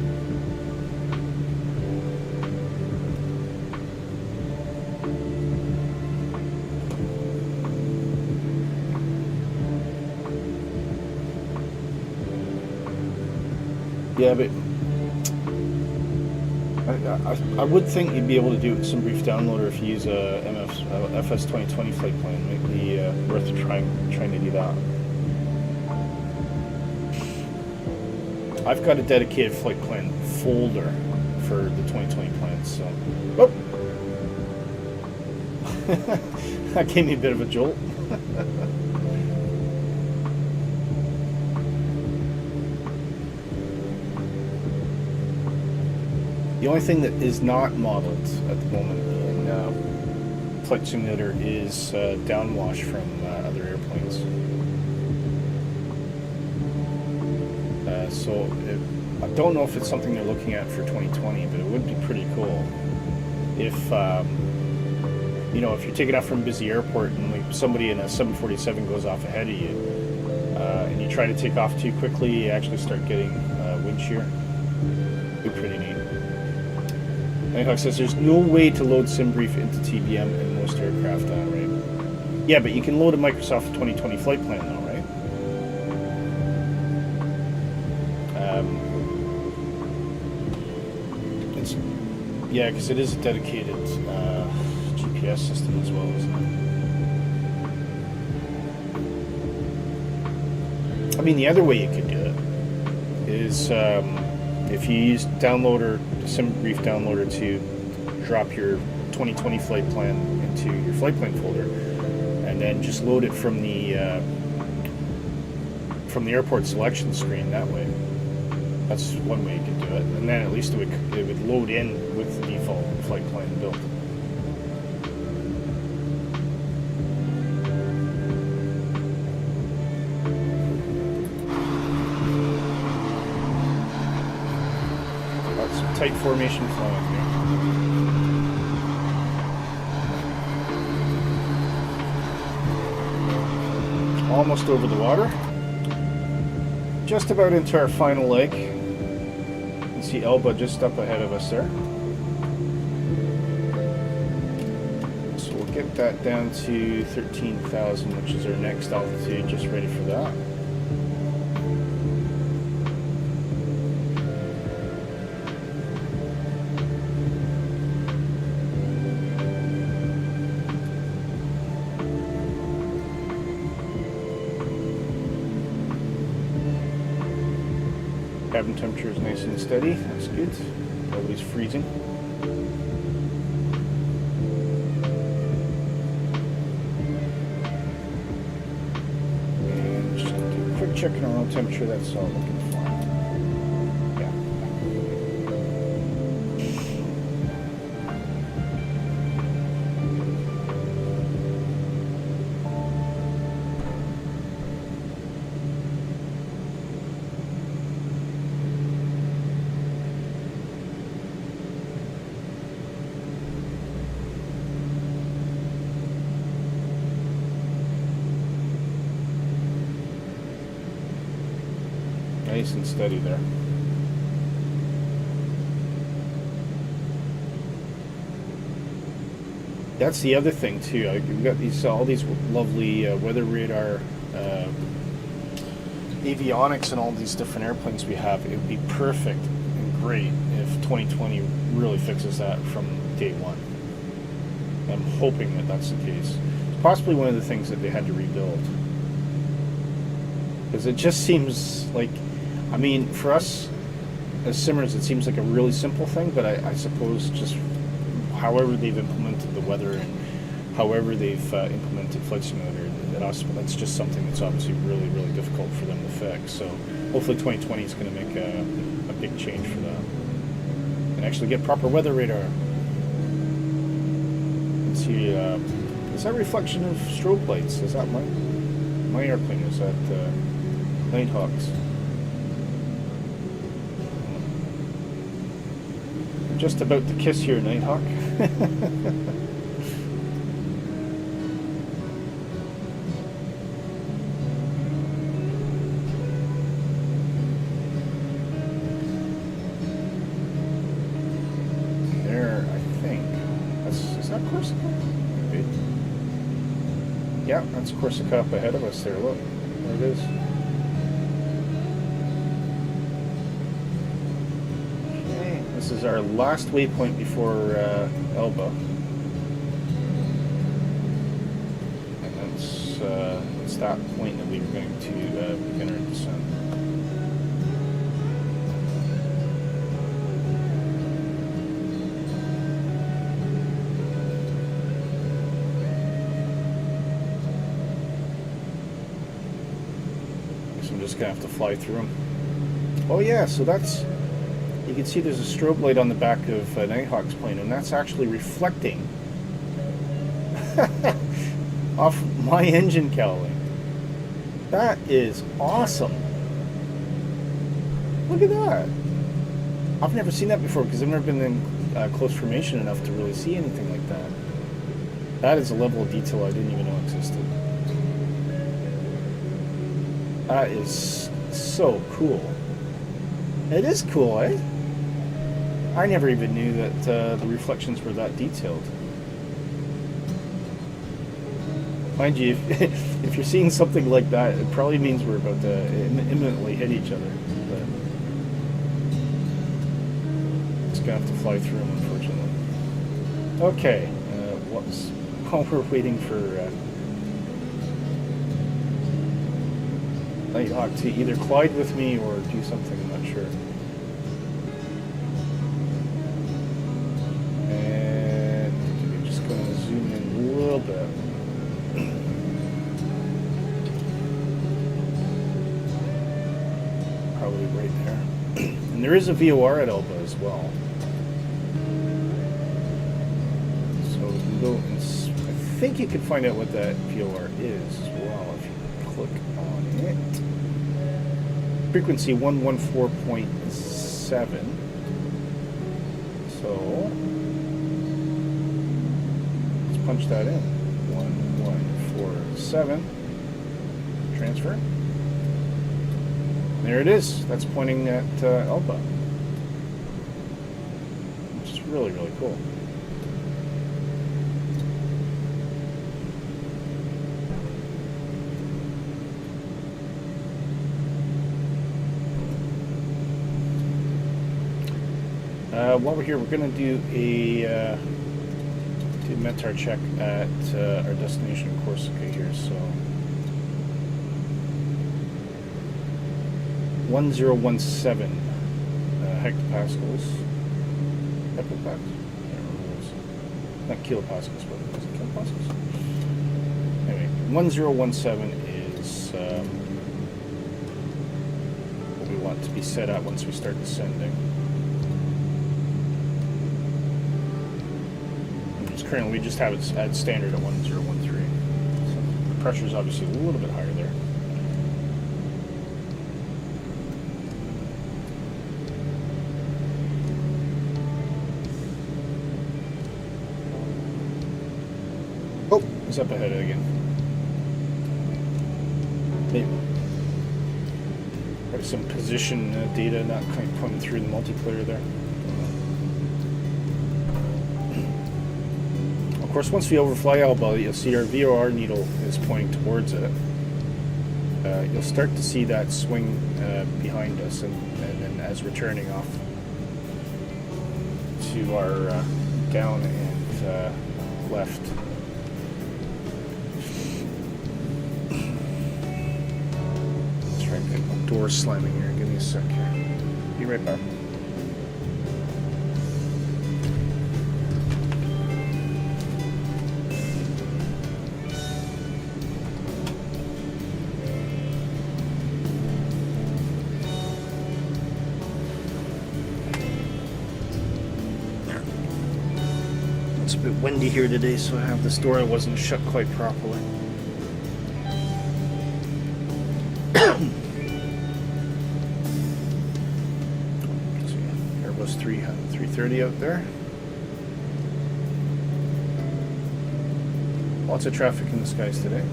Yeah, but I would think you'd be able to do some brief downloader if you use a MSFS 2020 flight plan. It might be worth trying to do that. I've got a dedicated flight plan folder for the 2020 plans, so... Oh! That gave me a bit of a jolt. The only thing that is not modeled at the moment in Flight Simulator is downwash from other airplanes. So I don't know if it's something they're looking at for 2020, but it would be pretty cool. if you know, if you're taking off from a busy airport and like somebody in a 747 goes off ahead of you, and you try to take off too quickly, you actually start getting wind shear. Be pretty neat. Nighthawk says there's no way to load SimBrief into TBM in most aircraft, right? Yeah, but you can load a Microsoft 2020 flight plan though, right? It's, yeah, because it is a dedicated GPS system as well, isn't it? I mean, the other way you could do it is if you use downloader, SimBrief downloader to drop your 2020 flight plan into your flight plan folder, and then just load it from the airport selection screen that way. That's one way you could do it, and then at least it would load in with the default flight plan built. That's some tight formation flying here. Almost over the water. Just about into our final leg. You can see Elba just up ahead of us there. So we'll get that down to 13,000, which is our next altitude, just ready for that. Cabin temperature is nice and steady. That's good. Nobody's freezing. And just gonna do a quick check on our own temperature. That's all looking fine. Yeah. Nice and steady there. That's the other thing too. We've got these all these lovely weather radar avionics and all these different airplanes we have. It would be perfect and great if 2020 really fixes that from day one. I'm hoping that that's the case. It's possibly one of the things that they had to rebuild. Because it just seems like, I mean, for us as simmers, it seems like a really simple thing, but I suppose just however they've implemented the weather and however they've implemented Flight Simulator, that's just something that's obviously really, really difficult for them to fix. So hopefully 2020 is going to make a big change for that. And actually get proper weather radar. Let's see, is that reflection of strobe lights? Is that my airplane? Is that Nighthawks? I'm just about to kiss your Nighthawk. There, I think. Is that Corsica? Maybe. Yeah, that's Corsica up ahead of us there. Look, there it is. This is our last waypoint before Elba, and it's that point that we were going to begin our descent. So I'm just gonna have to fly through them. Oh yeah, so that's. You can see there's a strobe light on the back of Nighthawk's plane, and that's actually reflecting off my engine cowling. That is awesome. Look at that. I've never seen that before because I've never been in close formation enough to really see anything like that. That is a level of detail I didn't even know existed. That is so cool. It is cool, eh? I never even knew that the reflections were that detailed. Mind you, if you're seeing something like that, it probably means we're about to imminently hit each other. But it's gonna have to fly through them, unfortunately. Okay, while we're waiting for Nighthawk to either collide with me or do something, I'm not sure. And we're just gonna zoom in a little bit. Probably right there. And there is a VOR at Elba as well. So we can go and I think you can find out what that VOR is as well if you click on it. Frequency 114.7. So let's punch that in. 1147. Transfer. There it is. That's pointing at Elba, which is really, really cool. While we're here, we're going to do a METAR check at our destination in Corsica here. So 1017 hectopascals. Not kilopascals, but was it kilopascals? Anyway, 1017 is what we want to be set at once we start descending. Currently, we just have it at standard at 1013. So the pressure is obviously a little bit higher there. Oh, it's up ahead again. Maybe. Got some position data not kind of coming through the multiplayer there. Of course, once we overfly Elba, you'll see our VOR needle is pointing towards it. You'll start to see that swing behind us, and then as we're turning off to our down and left. Let's try and get my door slamming here. Give me a sec here. Be right back. It's a bit windy here today, so I have this door that wasn't shut quite properly. Airbus 330 out there. Lots of traffic in the skies today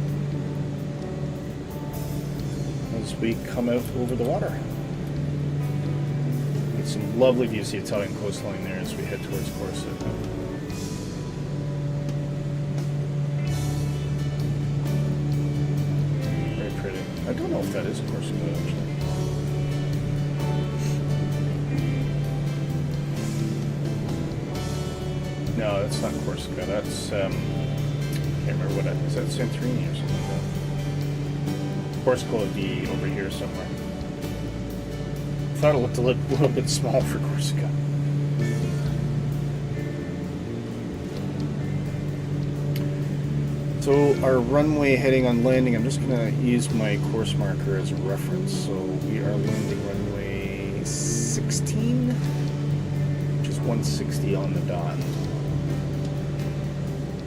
as we come out over the water. Get some lovely views of the Italian coastline there as we head towards Corsica. I don't know if that is Corsica, actually. No, that's not Corsica. That's, I can't remember what that is. That Santorini or something like that? Corsica would be over here somewhere. I thought it looked a little bit small for Corsica. So our runway heading on landing, I'm just going to use my course marker as a reference. So we are landing runway 16, which is 160 on the dot.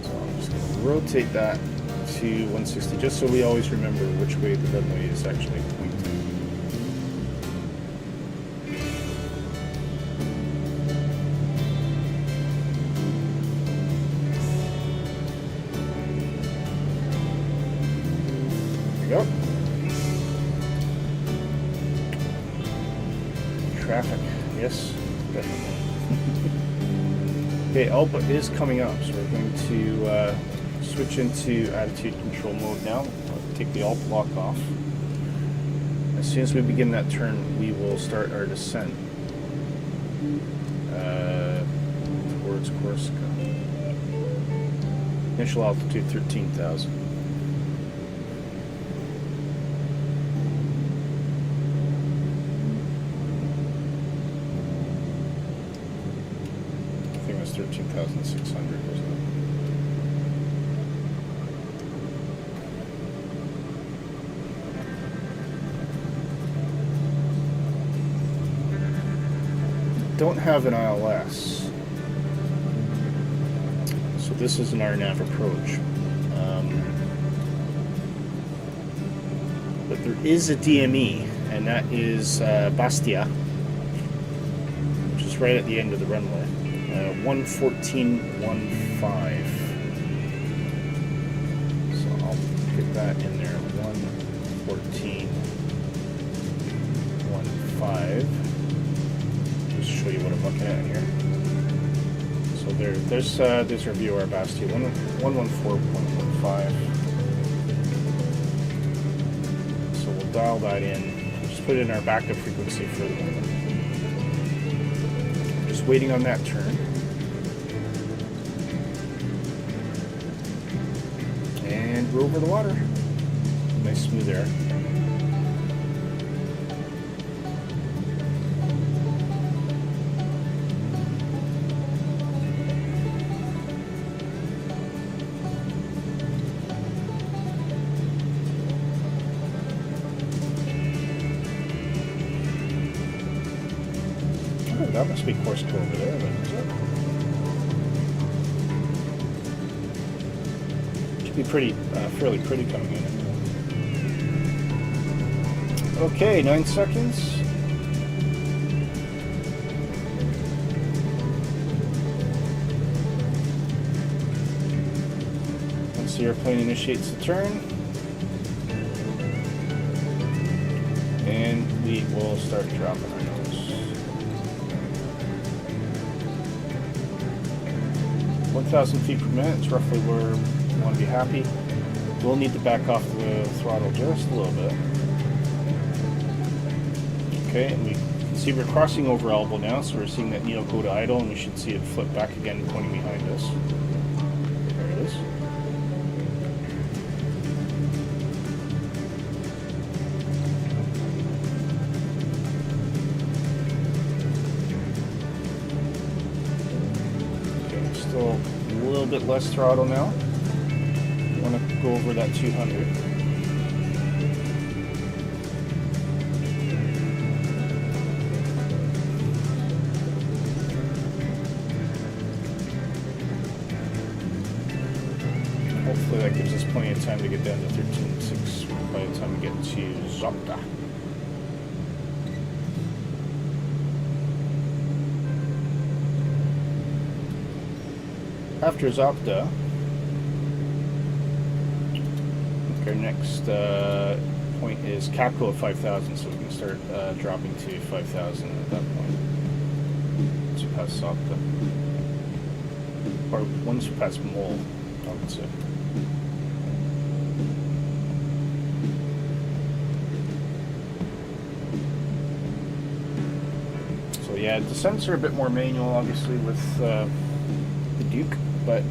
So I'm just going to rotate that to 160, just so we always remember which way the runway is actually pointing. Okay, Alpha is coming up, so we're going to switch into attitude control mode now. I'll take the alt lock off. As soon as we begin that turn, we will start our descent towards Corsica. Initial altitude 13,000. I think it was 13,600, wasn't it? Don't have an ILS, so this is an RNAV approach, but there is a DME, and that is Bastia, which is right at the end of the runway, 114.15. So I'll get that in there, 114.15. Show you what I'm looking at here. So there's our view of our Bastia, 114.15. So we'll dial that in. Just put it in our backup frequency for the moment. Just waiting on that turn. And we're over the water. Nice smooth air. That must be Corsica over there, then, is it? Should be pretty, fairly pretty coming in. Okay, 9 seconds. Once the airplane initiates the turn, and we will start dropping our nose. 1,000 feet per minute is roughly where we want to be happy. We'll need to back off the throttle just a little bit. Okay, and we can see we're crossing over elbow now, so we're seeing that needle go to idle, and we should see it flip back again, pointing behind us. There it is. Still a little bit less throttle now. Want to go over that 200. Hopefully that gives us plenty of time to get down to 13.6 by the time we get to Zopta. After Zopta, our next point is Capco at 5,000, so we can start dropping to 5,000 at that point. Once we pass Zopta. Or once we pass Mole, I would say. So yeah, descents are a bit more manual, obviously, with the Duke. But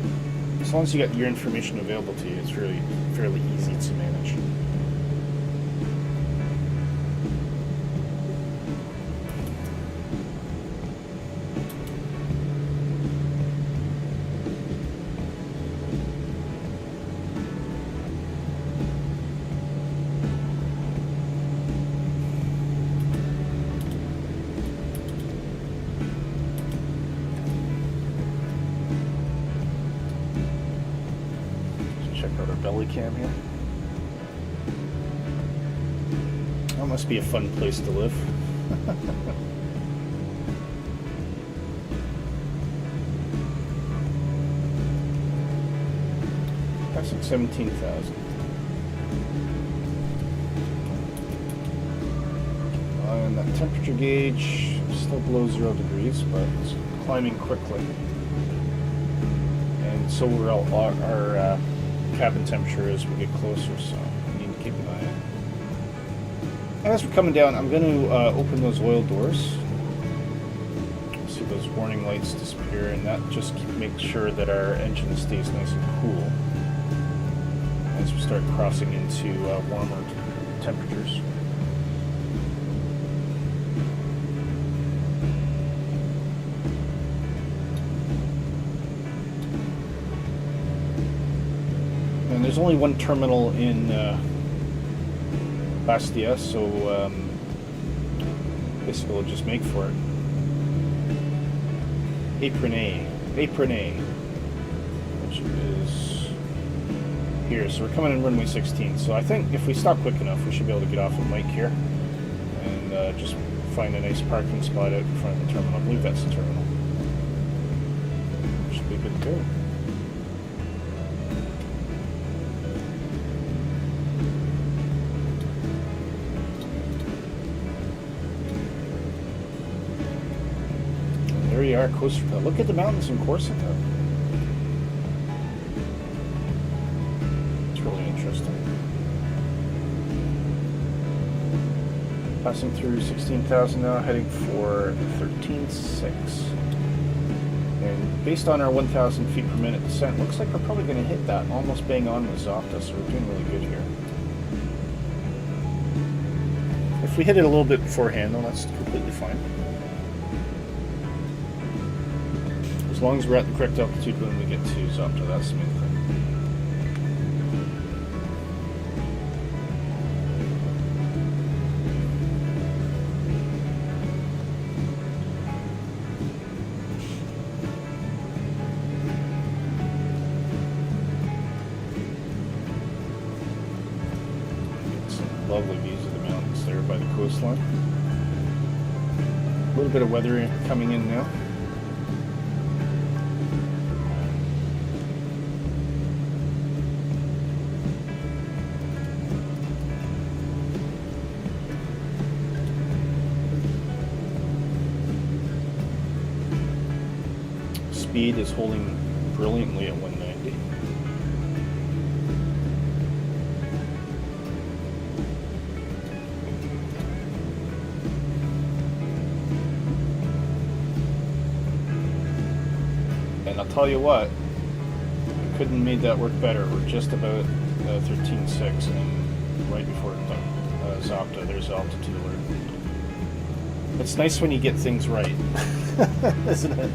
as long as you got your information available to you, it's really fairly easy to manage. Belly cam here. That must be a fun place to live. That's like 17,000. And that temperature gauge is still below 0 degrees, but it's climbing quickly. and so will our cabin temperature as we get closer, so we need to keep an eye on it. And as we're coming down, I'm going to open those oil doors. See those warning lights disappear, and that just makes sure that our engine stays nice and cool as we start crossing into warmer temperatures. And there's only one terminal in Bastia, so basically we'll just make for it. Apron A, which is here. So we're coming in runway 16. So I think if we stop quick enough, we should be able to get off at Mike here and just find a nice parking spot out in front of the terminal. I believe that's the terminal. Should be good to go. There you are, Corsica. Look at the mountains in Corsica. It's really interesting. Passing through 16,000 now, heading for 13.6. And based on our 1,000 feet per minute descent, looks like we're probably going to hit that almost bang on with Zopta, so we're doing really good here. If we hit it a little bit beforehand, though, that's completely fine. As long as we're at the correct altitude when we get to Zopta, that's the main thing. Some lovely views of the mountains there by the coastline. A little bit of weather coming in now. Speed is holding brilliantly at 190. And I'll tell you what, I couldn't have made that work better. We're just about 13.6 and right before Zopta, there's altitude alert. It's nice when you get things right, isn't it?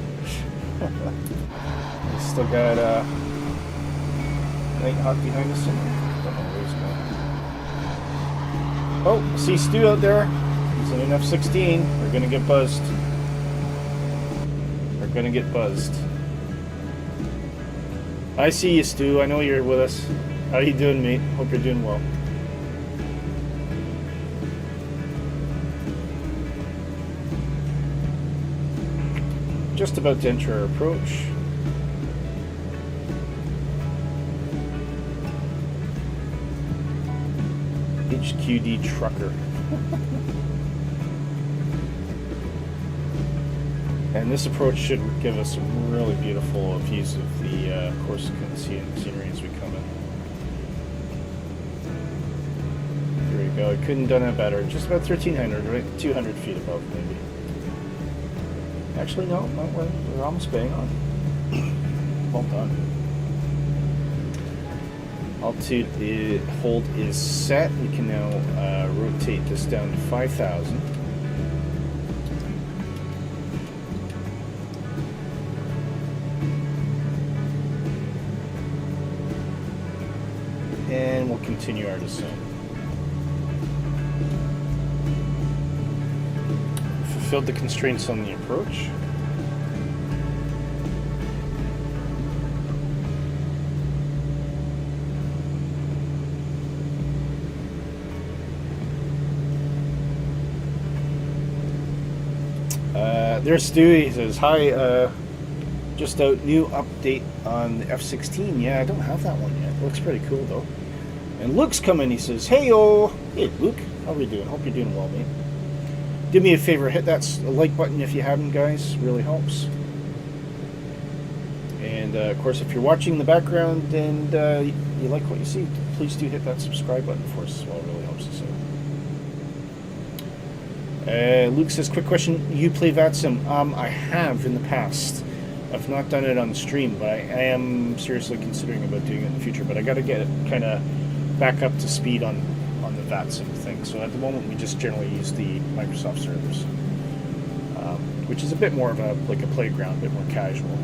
We still got Nighthawk behind us. Don't know where he's going. Oh, I see Stu out there. He's in an F-16. We're gonna get buzzed. We're gonna get buzzed. I see you, Stu. I know you're with us. How you doing, mate? Hope you're doing well. Just about to enter our approach. HQD trucker. And this approach should give us some really beautiful views of the Corsican scenery as we come in. Here we go. I couldn't have done it better. Just about 1,300, right? 200 feet above, maybe. Actually, no, we're almost bang on. Well done. Altitude hold is set. We can now rotate this down to 5,000. And we'll continue our descent. Fulfilled the constraints on the approach. There's Stu. He says, hi, just out, new update on the F-16. Yeah, I don't have that one yet. Looks pretty cool, though. And Luke's coming. He says, hey-o. Hey, Luke. How are we doing? Hope you're doing well, mate. Do me a favor. Hit that like button if you haven't, guys. Really helps. And of course, if you're watching in the background and you like what you see, please do hit that subscribe button for us as well. It really helps us out. Luke says, quick question, you play VATSIM? I have in the past. I've not done it on stream, but I am seriously considering about doing it in the future. But I got to get it kind of back up to speed on the VATSIM thing. So at the moment, we just generally use the Microsoft servers, which is a bit more of a playground, a bit more casual.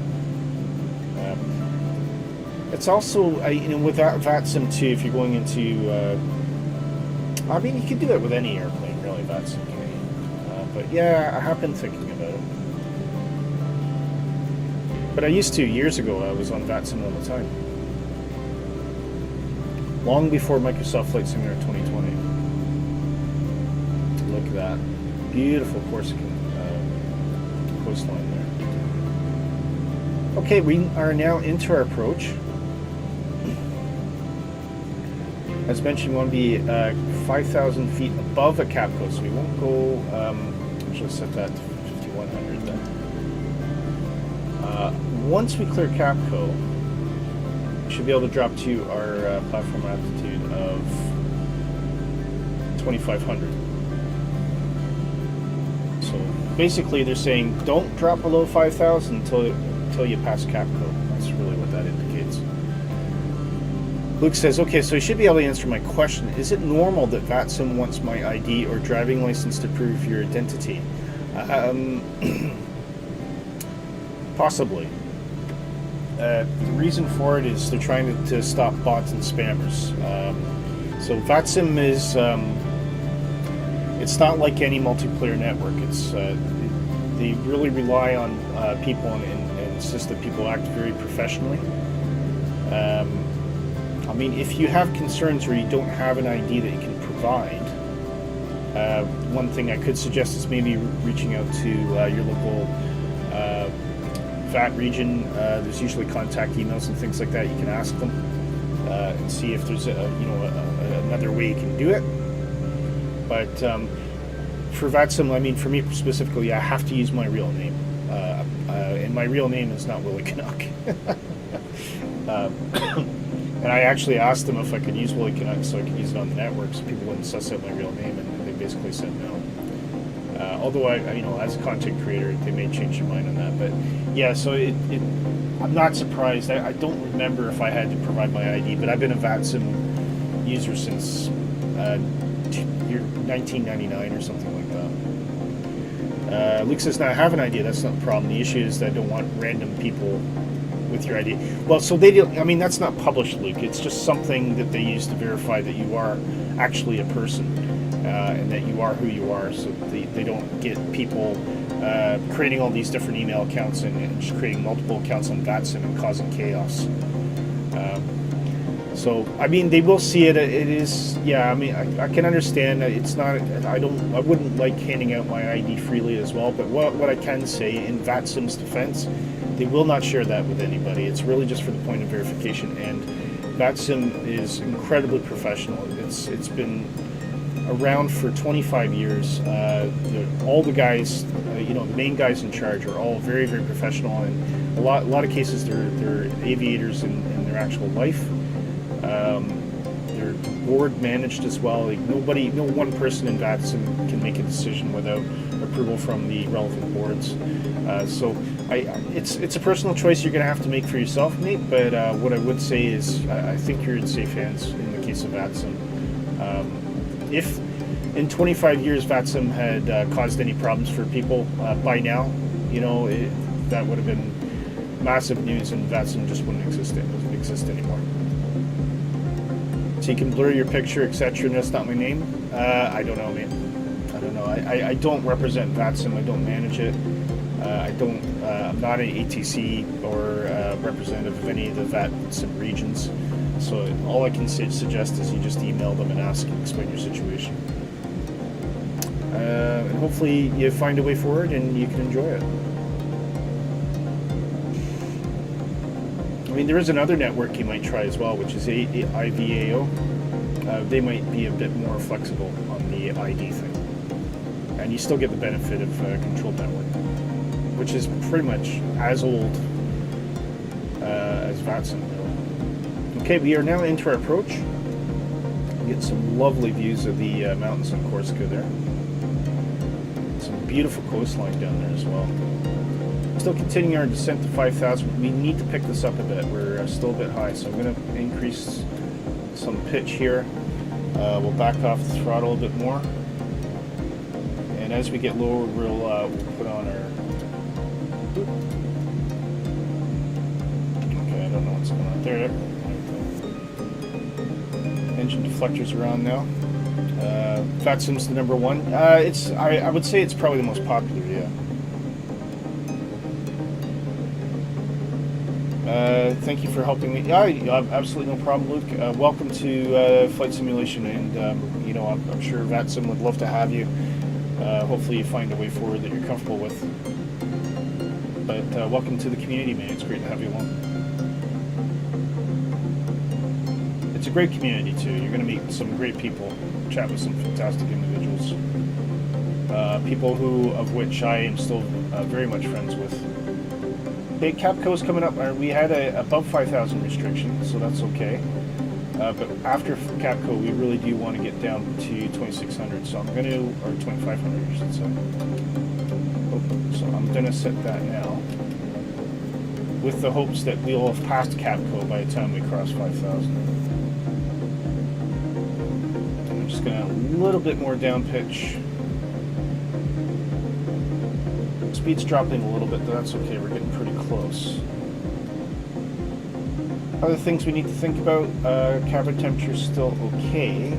It's also, with VATSIM too, if you're going into, I mean, you could do it with any airplane, really, VATSIM can. But yeah, I have been thinking about it. But I used to, years ago, I was on VATSIM all the time. Long before Microsoft Flight Simulator 2020. Look at that. Beautiful Corsica coastline there. Okay, we are now into our approach. As mentioned, we want to be 5,000 feet above a Capco, so we won't go, I should set that to 5,100 then. Once we clear Capco, we should be able to drop to our platform altitude of 2,500. So basically they're saying don't drop below 5,000 until you pass Capco. That's really what that indicates. Luke says, okay, so you should be able to answer my question. Is it normal that VATSIM wants my ID or driving license to prove your identity? Possibly. The reason for it is they're trying to stop bots and spammers. So VATSIM is, it's not like any multiplayer network. It's they really rely on people and insist that people act very professionally. I mean, if you have concerns or you don't have an ID that you can provide, one thing I could suggest is maybe reaching out to your local VAT region. There's usually contact emails and things like that. You can ask them and see if there's another way you can do it. But for VATSIM, I mean, for me specifically, I have to use my real name, and my real name is not Willie Canuck. And I actually asked them if I could use Willie Canuck so I could use it on the network, so people wouldn't suss out my real name, and they basically said no. Although as a content creator, they may change their mind on that. But yeah, so I'm not surprised. I don't remember if I had to provide my ID, but I've been a VATSIM user since 1999 or something like that. Luke says, now I have an idea. That's not the problem. The issue is that I don't want random people with your ID. Well, so they don't, I mean, that's not published, Luke. It's just something that they use to verify that you are actually a person and that you are who you are, so they don't get people creating all these different email accounts and just creating multiple accounts on VATSIM and causing chaos. So, I mean, they will see it. It is, yeah, I mean, I can understand. It's not, I wouldn't like handing out my ID freely as well, but what I can say in VATSIM's defense, they will not share that with anybody. It's really just for the point of verification, and VATSIM is incredibly professional. It's been around for 25 years. All the guys, the main guys in charge are all very, very professional, and a lot of cases they're aviators in their actual life. They're board managed as well. Like no one person in VATSIM can make a decision without approval from the relevant boards. So it's a personal choice you're going to have to make for yourself, mate. But what I would say is I think you're in safe hands in the case of VATSIM. If in 25 years VATSIM had caused any problems for people by now, that would have been massive news, and VATSIM just wouldn't exist anymore. So you can blur your picture, etc. And that's not my name. I don't know, man. I don't know. I don't represent VATSIM. I don't manage it. I'm not an ATC or representative of any of the VATSIM regions. So all I can suggest is you just email them and ask and explain your situation. And hopefully you find a way forward and you can enjoy it. I mean, there is another network you might try as well, which is IVAO. They might be a bit more flexible on the ID thing. And you still get the benefit of controlled network, which is pretty much as old as Vatsen will. Okay, we are now into our approach. We get some lovely views of the mountains in Corsica there. Some beautiful coastline down there as well. Still continuing our descent to 5,000. We need to pick this up a bit. We're still a bit high, so I'm going to increase some pitch here. We'll back off the throttle a bit more. And as we get lower, we'll put on our... Okay, I don't know what's going on there. Engine deflectors are on now. Vatsen's the number one. I would say it's probably the most popular, yeah. Thank you for helping me. Absolutely no problem, Luke. Welcome to Flight Simulation, and you know, I'm sure Vatsen would love to have you. Hopefully you find a way forward that you're comfortable with. But welcome to the community, man. It's great to have you along. It's a great community too. You're going to meet some great people, chat with some fantastic individuals, people of which I am still very much friends with. Okay, Capco's coming up. We had a above 5,000 restriction, so that's okay. But after Capco, we really do want to get down to 2,600. So I'm going to, or 2,500, I should say. So I'm going to set that now, with the hopes that we'll have passed Capco by the time we cross 5,000. I'm just going to a little bit more down pitch. Speed's dropping a little bit, but that's okay. We're getting pretty close. Other things we need to think about, cabin temperature is still okay.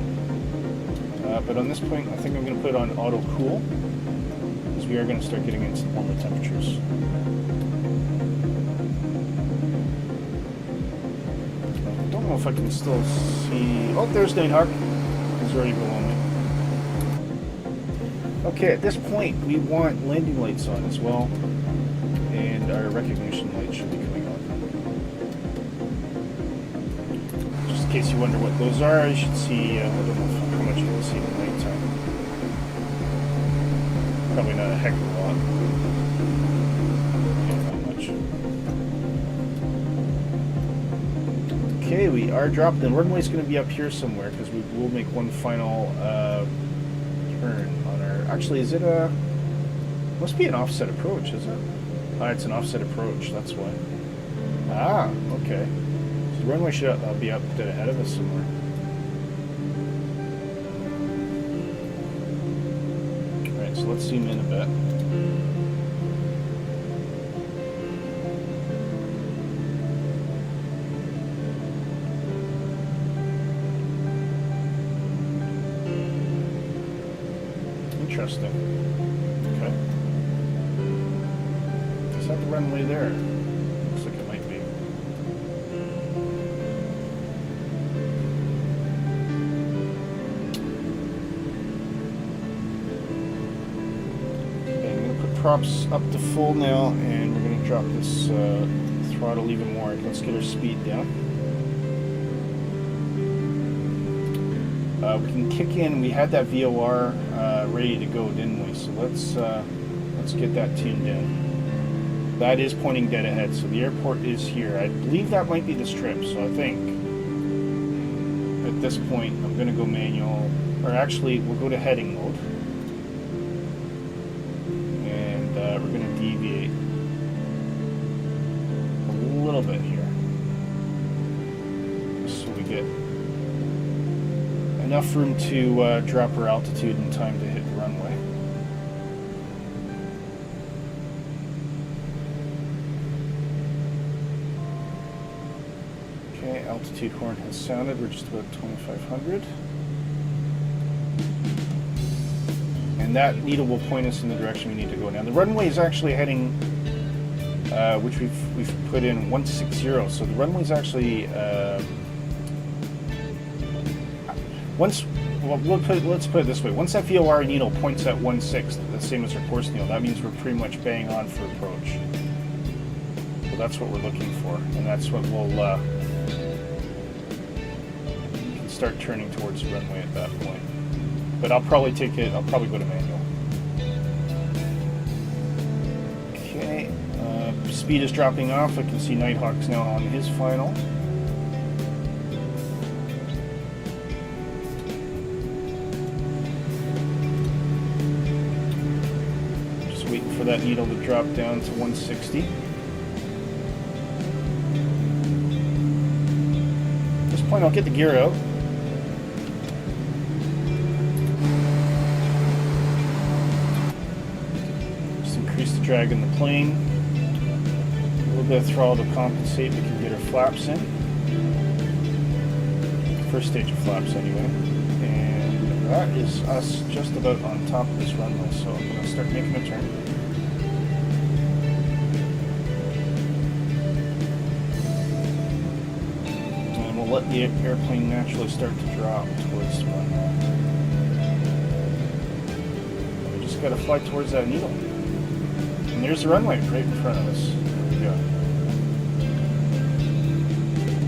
But on this point, I think I'm going to put it on auto cool, because we are going to start getting into warmer temperatures. I don't know if I can still see... Oh, there's Nighthawk. He's already below me. Okay, at this point, we want landing lights on as well, and our recognition lights should be coming on. Just in case you wonder what those are, you should see, I don't know how much you can see in the nighttime. Probably not a heck of a lot. Yeah, not much. Okay, we are dropping. The runway's going to be up here somewhere, because we will make one final turn. Actually, is it a... Must be an offset approach, is it? Ah, it's an offset approach, that's why. Ah, okay. So the runway should be up dead ahead of us somewhere. Alright, so let's zoom in a bit. Interesting. Okay. Is that the runway there? Looks like it might be. Okay, I'm going to put props up to full now, and we're going to drop this throttle even more. Let's get our speed down. We can kick in. We had that VOR ready to go, didn't we? So let's get that tuned in. That is pointing dead ahead, so the airport is here. I believe that might be the strip, so I think at this point I'm going to go manual, or actually we'll go to heading mode, and we're going to deviate a little bit here, so we get enough room to drop our altitude in time to hit the runway. Okay, altitude horn has sounded. We're just about 2,500. And that needle will point us in the direction we need to go. Now the runway is actually heading, which we've put in 160. So the runway is actually let's put it this way. Once that VOR needle points at 1/6, the same as our course needle, that means we're pretty much bang on for approach. So that's what we're looking for, and that's what we'll can start turning towards the runway at that point. But I'll probably go to manual. Okay, speed is dropping off. I can see Nighthawk's now on his final. Just waiting for that needle to drop down to 160. At this point, I'll get the gear out. Drag in the plane, a little bit of throttle to compensate. We can get our flaps in, first stage of flaps anyway, and that is us just about on top of this runway, so I'm going to start making a turn. And we'll let the airplane naturally start to drop towards the runway. We just got to fly towards that needle. And there's the runway right in front of us. There we go.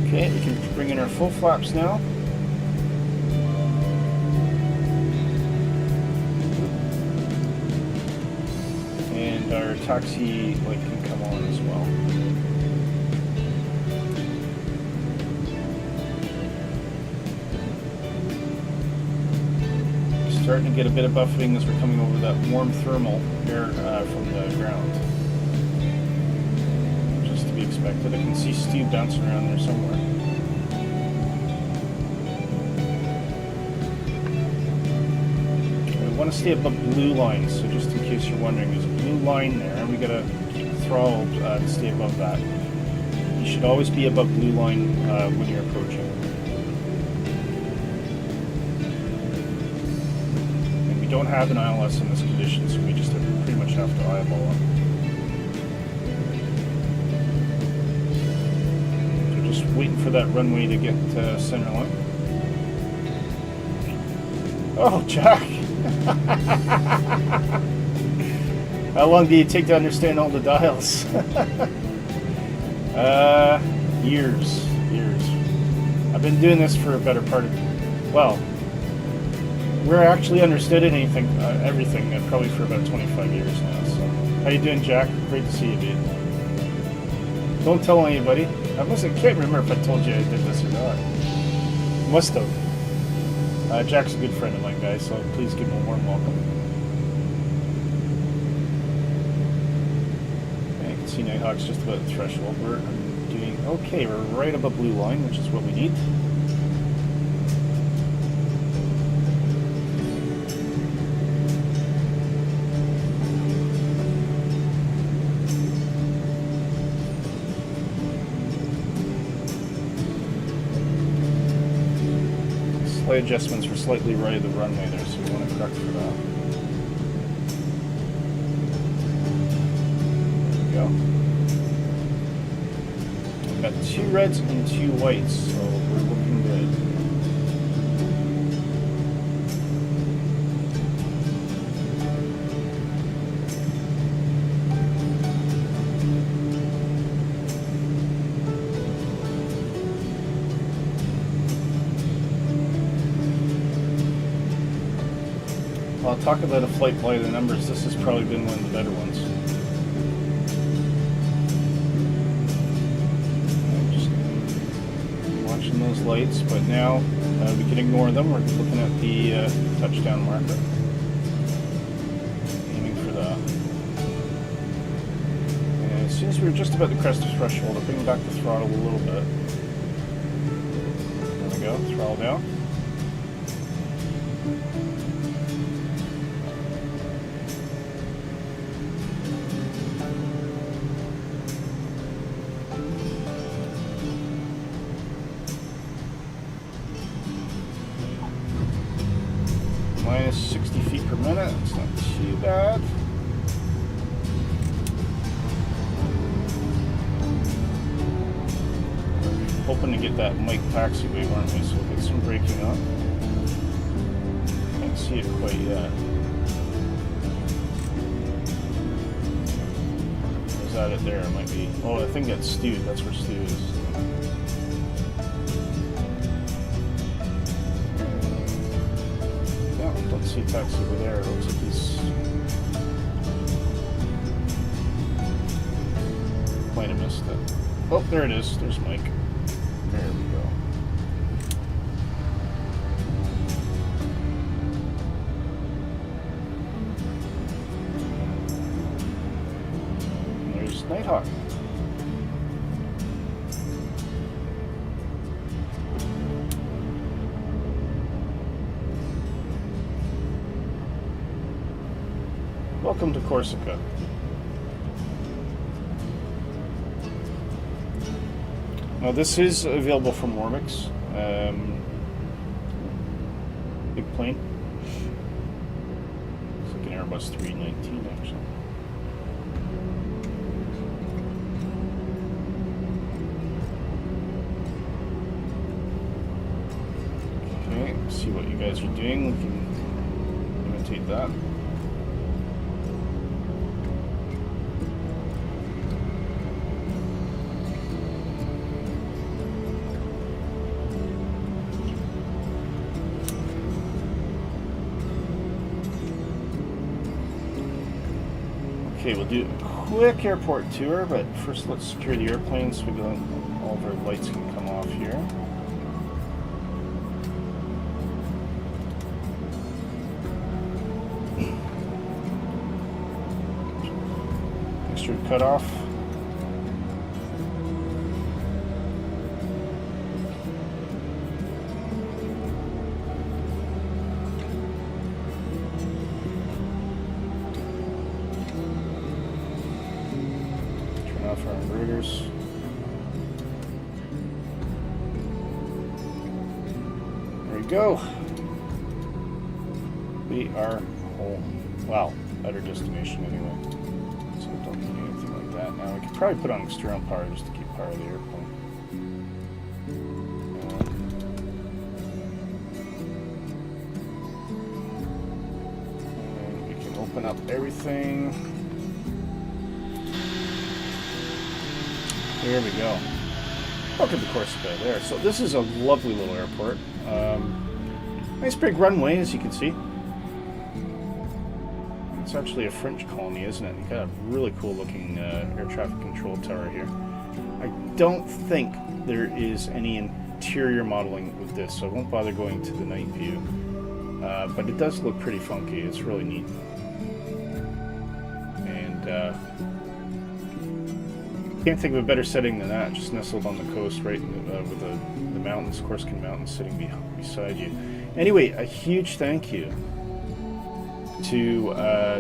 Okay, we can bring in our full flaps now. And our taxi light can come on as well. Starting to get a bit of buffeting as we're coming over that warm thermal air from the ground. Just to be expected. I can see Stu bouncing around there somewhere. I want to stay above blue line, so just in case you're wondering, there's a blue line there, and we got to keep the throttle to stay above that. You should always be above blue line when you're approaching. We don't have an ILS in this condition, so we just pretty much have to eyeball it. So just waiting for that runway to get center line. Oh, Jack! How long do you take to understand all the dials? Years. I've been doing this for a better part of, well, we're actually understood everything probably for about 25 years now. So, how you doing, Jack? Great to see you, dude. Don't tell anybody. I can't remember if I told you I did this or not. Must have. Jack's a good friend of mine, guys, so please give him a warm welcome. Okay, you can see Nighthawk's just about the threshold. We're doing okay. We're right above blue line, which is what we need. Slight adjustments were slightly right of the runway there, so we want to correct for that. There we go. We've got 2 reds and 2 whites, so we're looking good. I'll talk about a flight by the numbers. This has probably been one of the better ones. I'm just watching those lights, but now we can ignore them. We're looking at the touchdown marker. Aiming for that. And as soon as we're just about to crest the threshold, I'll bring back the throttle a little bit. There we go, throttle down. Minus 60 feet per minute, it's not too bad. Hoping to get that Mike taxiway, aren't we? So we'll get some braking on. Can't see it quite yet. Is that it there? It might be. Oh, I think that's Stu. That's where Stu is. See taxi over there. It looks like he's might have missed it. Oh, there it is. There's Mike. There we go. And there's Nighthawk. Welcome to Corsica. Now this is available from Warmix. Big plane. It's like an Airbus 319 actually. Okay, see what you guys are doing. We can imitate that. Okay, we'll do a quick airport tour, but first let's secure the airplane so all of our lights can come off here. Extrude cutoff. Off our inverters. There we go. We are home. Wow, better destination anyway. So we don't need anything like that. Now we could probably put on external power just to keep power of the airplane. And we can open up everything. Here we go. Welcome to Corsica there. So this is a lovely little airport. Nice big runway, as you can see. It's actually a French colony, isn't it? You've got a really cool looking air traffic control tower here. I don't think there is any interior modeling with this, so I won't bother going to the night view. But it does look pretty funky. It's really neat. And can't think of a better setting than that, just nestled on the coast, right with the mountains, Corsican mountains sitting beside you. Anyway, a huge thank you to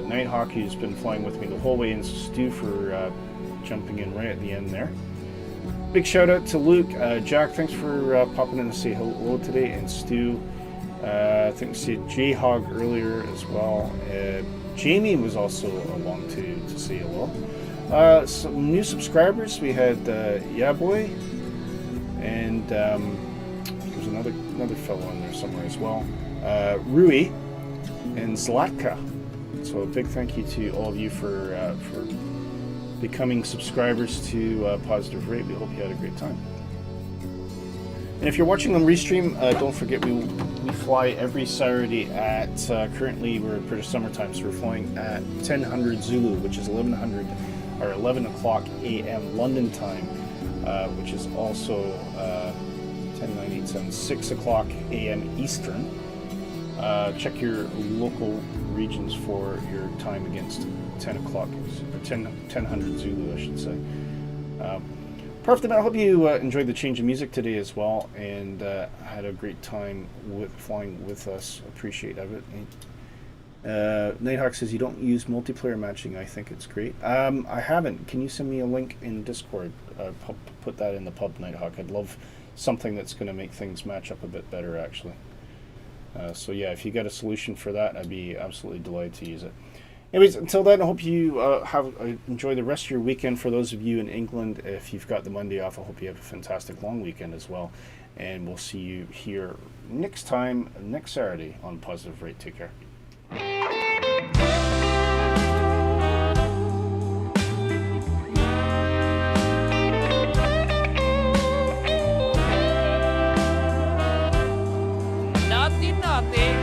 Nighthawk, who's been flying with me the whole way, and Stu for jumping in right at the end there. Big shout out to Luke. Jack, thanks for popping in to say hello today, and Stu. I think we said J-Hog earlier as well. Jamie was also along to say hello. Some new subscribers. We had Yaboy, and there's another fellow in there somewhere as well. Rui and Zlatka. So a big thank you to all of you for becoming subscribers to Positive Rate. We hope you had a great time. And if you're watching on Restream, don't forget we fly every Saturday at currently we're in British summertime, so we're flying at 1000 Zulu, which is 11 o'clock a.m. London time, which is also 10, 6 o'clock a.m. Eastern. Check your local regions for your time against 10 o'clock, or 1000 Zulu, I should say. Perfect. I hope you enjoyed the change of music today as well, and had a great time with flying with us. Appreciate it. Nighthawk says you don't use multiplayer matching. I think it's great. I haven't. Can you send me a link in Discord? Put that in the pub, Nighthawk. I'd love something that's going to make things match up a bit better, actually. So yeah, if you got a solution for that, I'd be absolutely delighted to use it. Anyways, until then, I hope you enjoy the rest of your weekend. For those of you in England, if you've got the Monday off, I hope you have a fantastic long weekend as well. And we'll see you here next time, next Saturday on Positive Rate. Take care. Naughty, naughty.